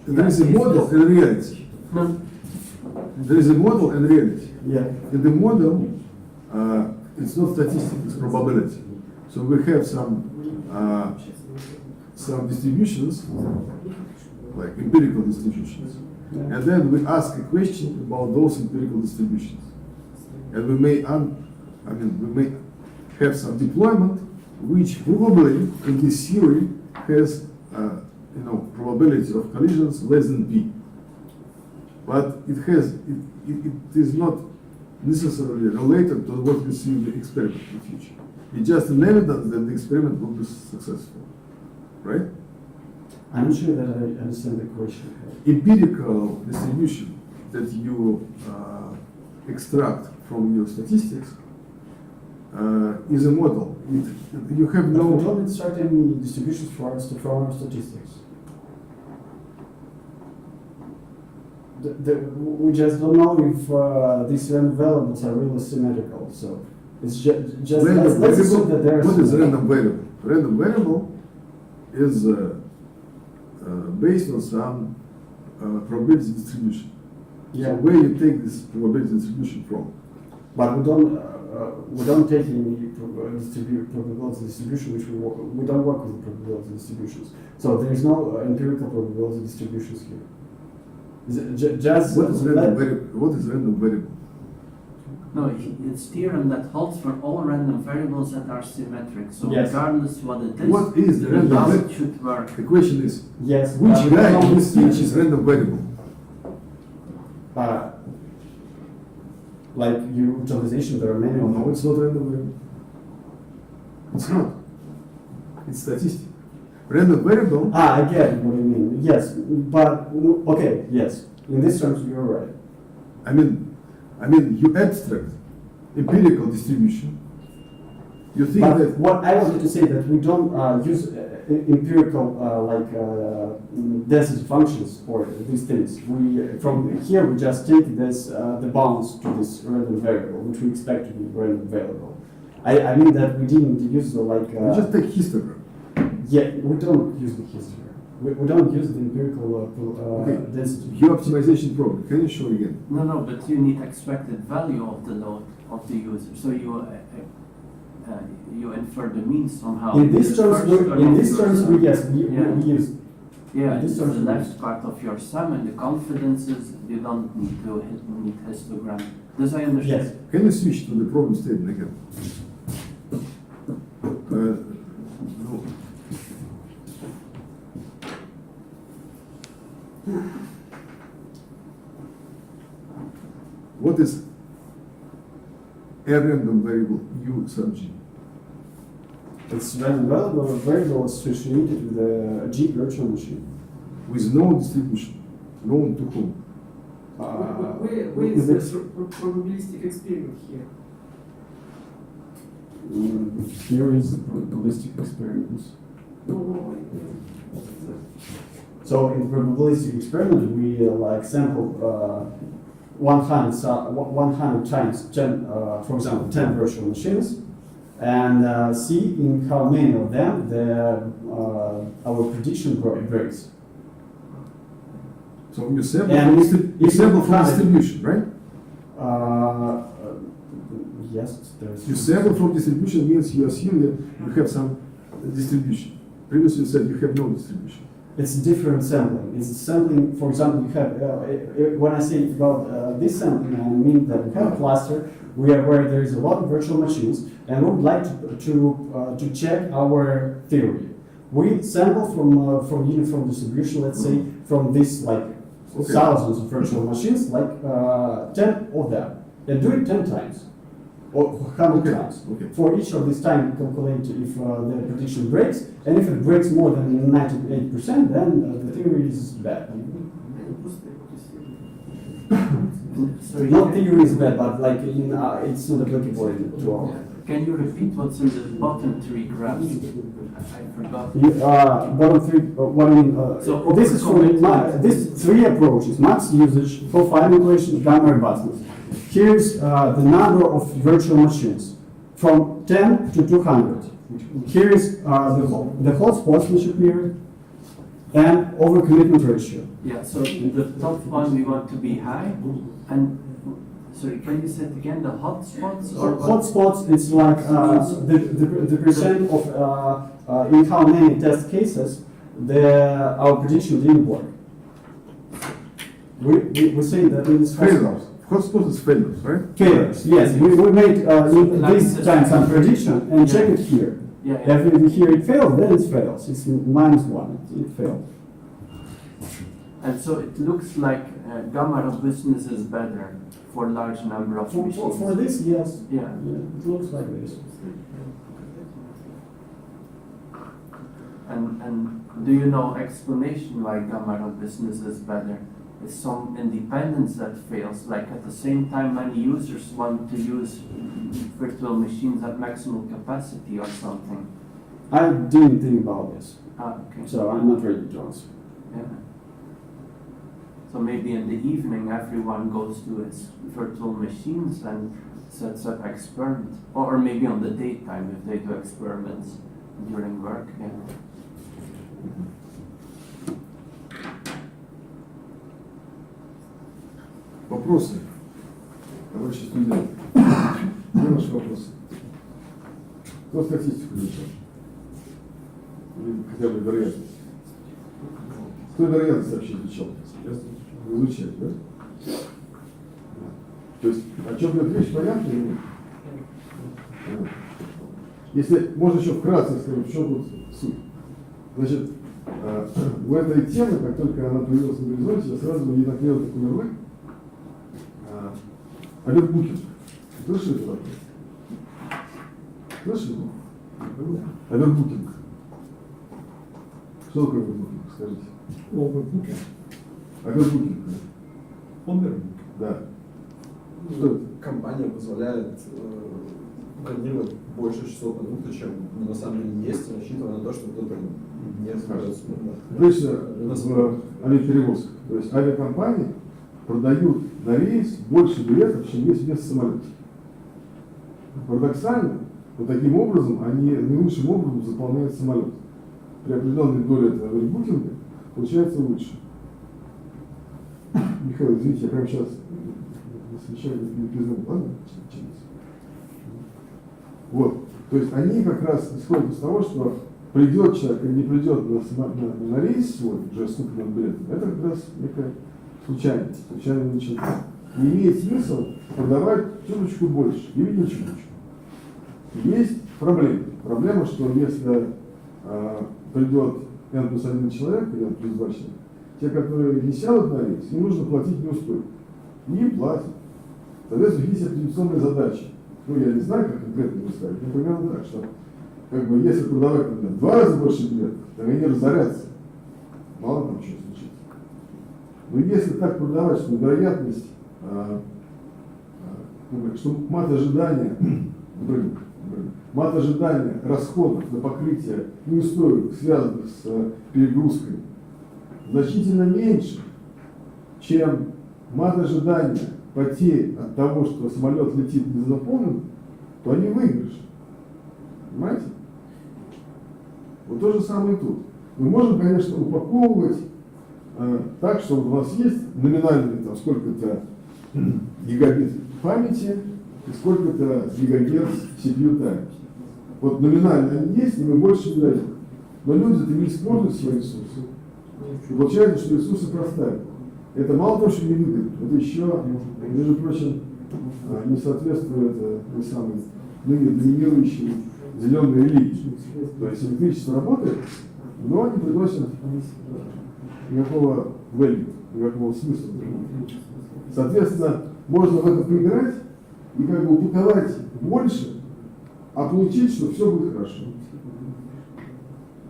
there is a model and reality. No. There is a model and reality. Yeah. In the model, it's not statistics, it's probability. So we have some distributions, like empirical distributions, Yeah. and then we ask a question about those empirical distributions, and we may have some deployment which probably in this theory has probability of collisions less than p. But it is not necessarily related to what we see in the experiment in the future. It's just an evidence that the experiment will be successful, right? I'm not sure that I understand the question. Empirical distribution that you extract from your statistics is a model. You have No, we no. don't extract any distributions from our statistics. We just don't know if these random variables are really symmetrical. So it's just Random let's assume variable. that there are. What is random variable? Random variable is based on some probability distribution. Yeah. So where you take this probability distribution from? But we don't take any probability distribution, which we don't work with probability distributions. So there is no empirical probability distributions here. Just What is random variable? What is random variable? No, it's theorem that holds for all random variables that are symmetric. So Yes. regardless what it is, What is the the random result variable? should work. The question is, Yes. which we guy don't in this see- speech is random variable? Like utilization, there are many of No, them. it's not random variable. It's not. It's statistic. Random variable. I get what you mean. Yes, but okay, yes. In this terms, you're right. I mean, you abstract empirical distribution. You think But that what I wanted to say that we don't use empirical density functions for these things. From here we just take this the bounds to this random variable, which we expect to be random variable. I mean that we didn't use you just take histogram. Yeah, we don't use the history. We don't use the empirical Okay. density. Your optimization problem. Can you show again? No, but you need expected value of the load of the user. So you infer the mean somehow. In these terms, we use. Yeah, in it's these the terms we left use. part of your sum and the confidences. You don't need to need histogram. Does I understand? Yes. Can you switch to the problem statement again? No. What is a random variable u sub g? It's random variable associated with a G virtual machine. With no distribution, known to whom? Where is the probabilistic experiment here? Here is the probabilistic experiments. No. So in probabilistic experiment, we sample 100 times 10, for example, 10 virtual machines, and see in how many of them our prediction breaks. So you sample, And if sample you from have it- distribution, right? Yes, there's. You sample from distribution means you assume that you have some distribution. Previously you said you have no distribution. It's different sampling. It's sampling, for example, you have, when I say about this sampling, I mean that we have a cluster where there is a lot of virtual machines, and we would like to check our theory. We sample from uniform distribution, let's say, from this thousands of virtual machines, 10 of them, and do it 10 times. Or 100 times. Okay. For each of this time, calculate if the prediction breaks, and if it breaks more than 98%, then the theory is bad. Sorry, Not theory is bad, but it's not applicable to our. can you repeat what's in the bottom three graphs? I forgot. Bottom three. What do you mean? So This is for this three approaches: max usage, profile equation, gamma robustness. Here's the number of virtual machines from 10 to 200. here is the hotspots which appear and overcommitment ratio. Yeah, so the top one we want to be high, and sorry, can you say it again? The hotspots or what? Hotspots, it's like the percent of in how many test cases our prediction didn't work. We say that it is Failures. Hotspot is failures, right? failures. Yes, we made this time some prediction and check it here. Yeah, yeah. If here it fails, then it fails. It's -1. It failed. And so it looks like gamma robustness is better for large number of machines. For this, yes. Yeah. It looks like this. And do you know explanation why gamma robustness is better? Is some independence that fails, like at the same time many users want to use virtual machines at maximal capacity or something? I didn't think about this, Okay. so I'm not ready to answer. Yeah. So maybe in the evening everyone goes to its virtual machines and sets up experiments, or maybe on the daytime if they do experiments during work. Yeah. Вопросы? Товарищи студенты, где ваши вопросы? Кто статистику изучал? Или хотя бы вероятность? Кто вероятность вообще изучал? Изучать, да? То есть о чем идет речь, понятно или нет? Если можно еще вкратце сказать, в чем тут суть. Значит, у этой темы, как только она появилась на горизонте, я сразу ей наклеил такой ярлык. Овербукинг. Слышали это такое? Слышали? Овербукинг. Что такое овербукинг, скажите? Овербукинг. Овербукинг. Овербукинг. Да. Что это? Компания позволяет бронировать больше часов продукта, чем на самом деле есть, рассчитывая на то, что кто-то не справится. Обычно в авиаперевозках. То есть авиакомпании продают на рейс больше билетов, чем есть вместо самолета. Парадоксально, но таким образом они наилучшим образом заполняют самолет. При определенной доле этого овербукинга получается лучше. Михаил, извините, я прямо сейчас не признал, ладно? Вот. То есть они как раз исходят из того, что придет человек или не придет на рейс свой, уже с купленным билетом, это как раз некая случайность, случайное начинание. Не имеет смысла продавать чуточку больше, и видеть чуточку. Есть проблема. Проблема, что если придет N+1 человек, или N+2 человека, те, которые не сядут на рейс, им нужно платить неустойку. Не платят. Соответственно, есть оптимизационные задачи. Ну, я не знаю, как конкретно представить, но примерно так, что как бы, если продавать, например, 2 раза больше билетов, то они разорятся. Мало там что случится. Но если так продавать, что вероятность, что мат ожидания расходов на покрытие неустоек, связанных с перегрузкой, значительно меньше, чем мат ожидания потерь от того, что самолет летит не заполнен, то они выигрыши. Понимаете? Вот то же самое и тут. Мы можем, конечно, упаковывать так, что у нас есть номинальный там сколько-то гигабит памяти и сколько-то гигагерц CPU time. Вот номинально они есть, и мы больше не даем. Но люди-то не используют свои ресурсы. И получается, что ресурсы простают. Это мало того, что не выгодно, это еще, между прочим, не соответствует той самой ныне доминирующей зеленой религии. То есть электричество работает, но не приносит никакого value, никакого смысла. Соответственно, можно в это поиграть и как бы упаковать больше, а получить, что все будет хорошо.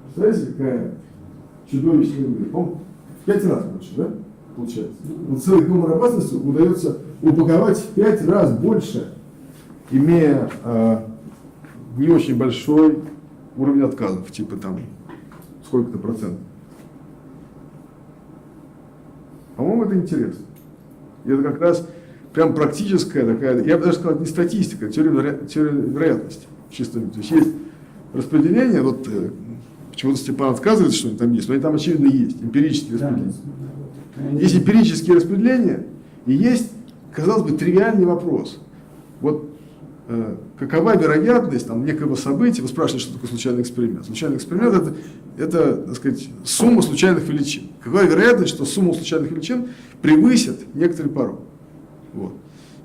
Представляете, какая чудовищная игра? В 5 раз больше, да? Получается. Вот целый гумор опасности удается упаковать в 5 раз больше, имея не очень большой уровень отказов, типа там сколько-то процентов. По-моему, это интересно. И это как раз прям практическая такая, я бы даже сказал, не статистика, а теория вероятности в чистом виде. То есть есть распределения, вот почему-то Степан отказывается, что они там есть, но они там, очевидно, есть, эмпирические распределения. Есть эмпирические распределения, и есть, казалось бы, тривиальный вопрос. Вот какова вероятность там, некого события, вы спрашиваете, что такое случайный эксперимент. Случайный эксперимент это, так сказать, сумма случайных величин. Какова вероятность, что сумма случайных величин превысит некоторый порог. Вот.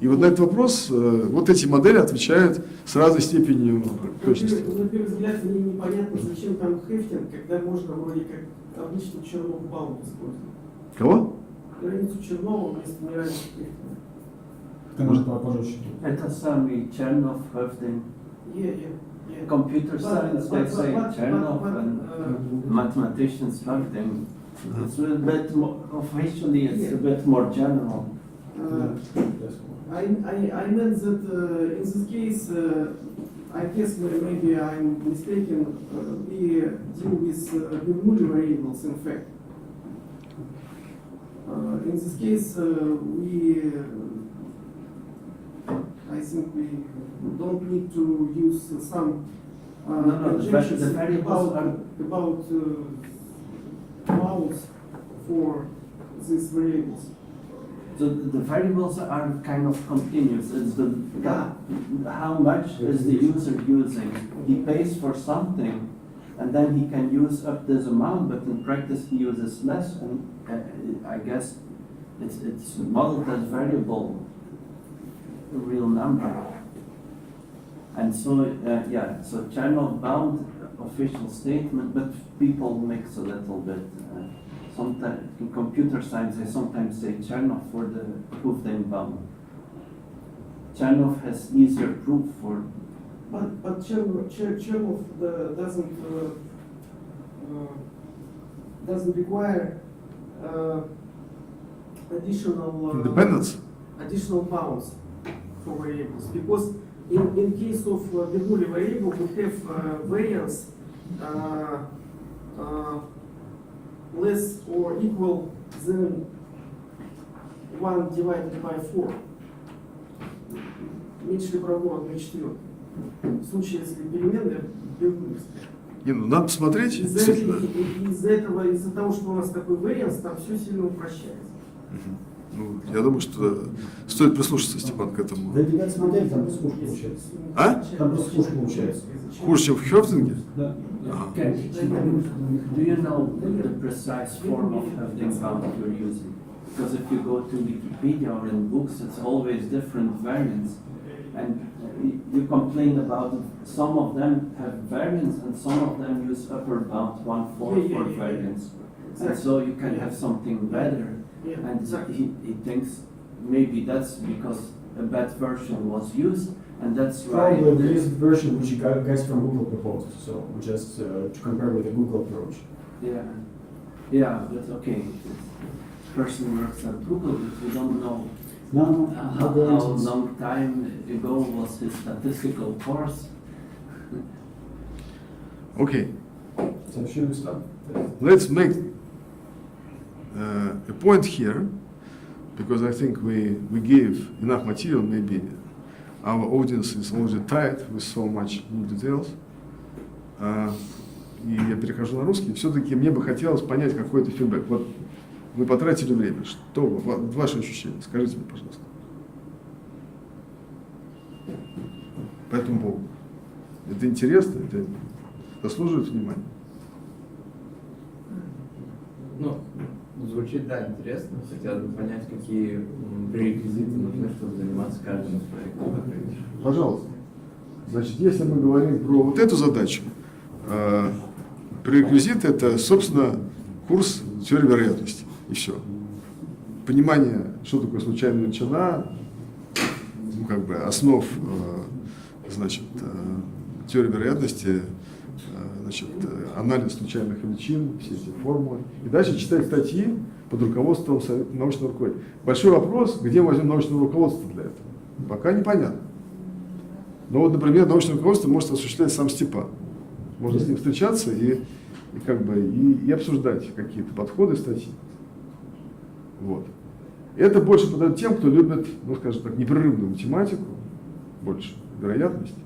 И вот на этот вопрос вот эти модели отвечают с разной степенью точности. На первый взгляд мне непонятно, зачем там хефтинг, когда можно вроде как обычно Чернов баунд использовать. Кого? Границу Чернова вместо неравенства хефтинга. Ты можешь пожестче. Это самый Чернов, Хефтинг. Computer science, they say Chernoff, and mathematicians Hefting. It's a bit more, officially it's a bit more general. I meant that in this case, I guess maybe I'm mistaken, we deal with Bernoulli variables in fact. In this case, I think we don't need to use some conjectures the variables about bounds for these variables. So the variables are kind of continuous. It's how much is the user using? He pays for something, and then he can use up this amount, but in practice he uses less, and I guess it's modeled as variable, a real number. And so, so Chernoff bound official statement, but people mix a little bit. Sometimes in computer science, they sometimes say Chernoff for the proof-then bound. Chernoff has easier proof for. But Chernoff doesn't require additional bounds for variables, because in case of Bernoulli variable we have variance less or equal than 1 divided by 4. Меньше или равно 1/4. В случае, если переменная Бернулевская. Не, ну надо посмотреть. Из-за того, что у нас такой варианс, там все сильно упрощается. Ну, я думаю, что стоит прислушаться, Степан, к этому. Да, ребят, смотрели, там просто хуже получается. А? Там просто хуже получается. Хуже, чем в Хёфтинге? Да. Do you know the precise form of Hefting bound you're using? Because if you go to Wikipedia or in books, it's always different variants. And you complain about some of them have variants and some of them use upper bound 1/4 for variants. And so you can have something better. And he thinks maybe that's because a bad version was used, and that's right. Probably there is a version which you guys from Google proposed, so we just to compare with the Google approach. Yeah, but okay. Person works at Google, but we don't know how long time ago was his statistical course. Okay. So should we start? Let's make a point here, because I think we gave enough material. Maybe our audience is already tired with so much new details. И я перехожу на русский. Все-таки мне бы хотелось понять какой-то фидбэк. Вот вы потратили время. Что ваши ощущения? Скажите мне, пожалуйста. По этому поводу. Это интересно? Это заслуживает внимания? Ну, звучит, да, интересно. Хотелось бы понять, какие пререквизиты нужны, чтобы заниматься каждым из проектов. Пожалуйста. Значит, если мы говорим про вот эту задачу, пререквизит — это, собственно, курс теории вероятности. И все. Понимание, что такое случайная величина, ну, как бы основ, значит, теории вероятности, значит, анализ случайных величин, все эти формулы. И дальше читать статьи под руководством научного руководителя. Большой вопрос, где мы возьмем научное руководство для этого? Пока непонятно. Но вот, например, научное руководство может осуществлять сам Степан. Можно с ним встречаться и обсуждать какие-то подходы, статьи. Вот. Это больше подойдет тем, кто любит, ну, скажем так, непрерывную математику, больше вероятность.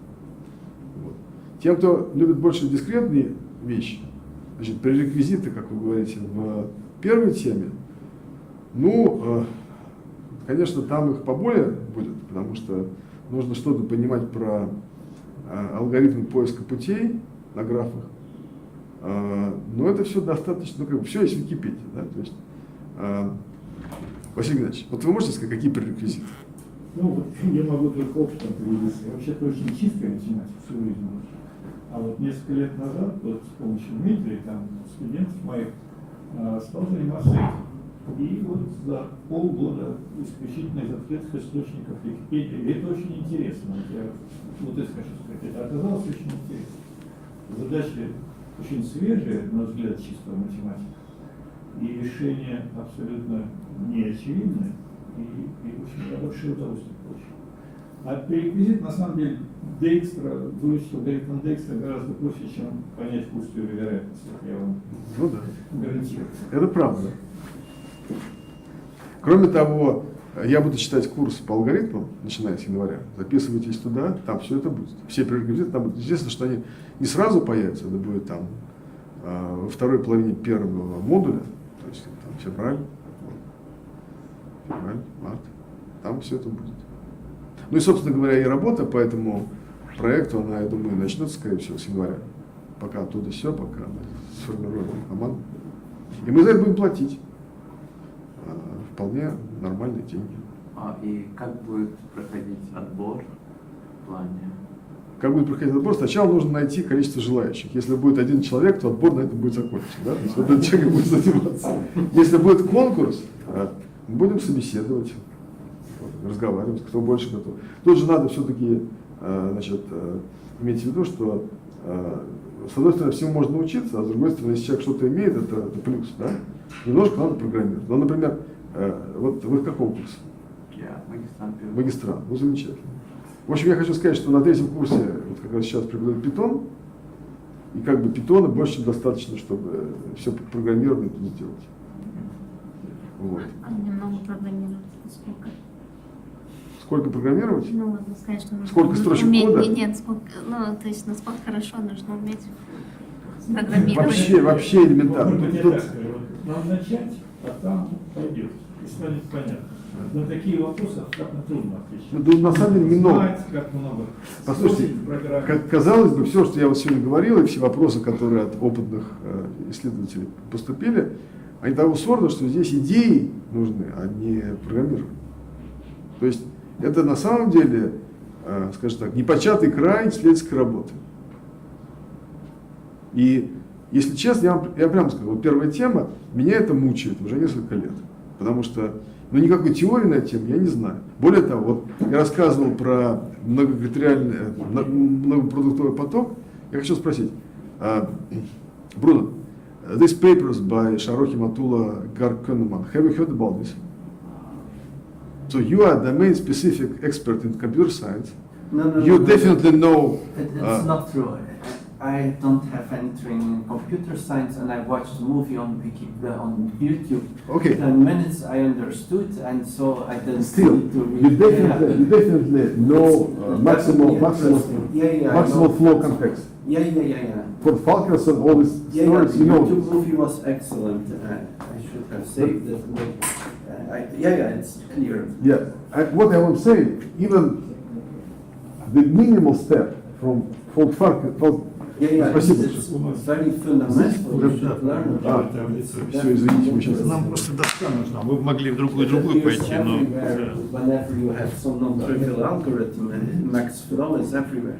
Вот. Тем, кто любит больше дискретные вещи, значит, пререквизиты, как вы говорите, в первой теме, ну, конечно, там их поболее будет, потому что нужно что-то понимать про алгоритмы поиска путей на графах. Но это все достаточно, ну, как бы, все есть в Википедии, да, то есть, Василий Геннадьевич, вот вы можете сказать, какие пререквизиты? Ну, вот я могу только опытом поделиться. Вообще-то очень чистая математика всю жизнь. А вот несколько лет назад, вот с помощью Дмитрия, там, студентов моих, стал заниматься этим. И вот за полгода исключительно из открытых источников Википедии. И это очень интересно. Я вот это хочу сказать. Это оказалось очень интересно. Задачи очень свежие, на взгляд, чистого математика. И решения абсолютно неочевидные. И очень я большое удовольствие получил. А пререквизит, на самом деле, Дейкстра, выучить алгоритм Дейкстра гораздо проще, чем понять функцию вероятности. Я вам гарантирую. Это правда. Кроме того, я буду читать курс по алгоритмам, начиная с января. Записывайтесь туда, там все это будет. Все пререквизиты там будут. Естественно, что они не сразу появятся, это будет там во второй половине первого модуля, то есть там февраль, март, там все это будет. Ну и, собственно говоря, и работа по этому проекту, она, я думаю, начнется, скорее всего, с января. Пока оттуда все, пока мы сформируем команду. И мы за это будем платить. Вполне нормальные деньги. И как будет проходить отбор в плане? Как будет проходить отбор? Сначала нужно найти количество желающих. Если будет один человек, то отбор на это будет закончен. Да? То есть этот человек будет заниматься. Если будет конкурс, мы будем собеседовать, разговаривать, кто больше готов. Тут же надо все-таки иметь в виду, что с одной стороны всему можно учиться, а с другой стороны, если человек что-то имеет, это плюс. Да? Немножко надо программировать. Ну, например, вот вы в каком курсе? Я магистрант. Магистрант, ну замечательно. В общем, я хочу сказать, что на третьем курсе, вот как раз сейчас преподают питон, и как бы питона больше чем достаточно, чтобы все программирование тут сделать. Вот. А немного программировать сколько? Сколько программировать? Ну, можно сказать, что нужно сколько строчек уметь, кода? Нет, сколько, ну, то есть насколько хорошо нужно уметь программировать. Вообще элементарно. Может быть, я так скажу. Надо начать, а там пойдет. И станет понятно. На такие вопросы абсолютно трудно отвечать. Ну, на самом деле немного. Знать, как много. Послушайте, казалось бы, все, что я вот сегодня говорил, и все вопросы, которые от опытных исследователей поступили, они того сорта, что здесь идеи нужны, а не программирование. То есть это на самом деле, скажем так, непочатый край исследовательской работы. И если честно, я прямо скажу, вот первая тема, меня это мучает уже несколько лет. Потому что никакой теории на эту тему я не знаю. Более того, вот я рассказывал про многопродуктовый поток. Я хочу спросить, Бруно, this papers by Sharoki Matula Garkoneman. Have you heard about this? So you are domain-specific expert in computer science. No, you definitely know. It's not true. I don't have any training in computer science, and I watched a movie on YouTube. Okay. 10 minutes I understood, and so I didn't Still, need to read. you definitely know maximal flow context. Yeah. For Falkers and all these stories, the you know. YouTube movie was excellent. I should have saved it. It's clear. Yeah, and what I want to say, even the minimal step from Спасибо. It's very fundamental. You should learn about it. Все, извините, мы сейчас... Нам просто доска нужна. Вы могли в другую пойти, но... Whenever you have some non-trivial algorithm, Max Flow is everywhere.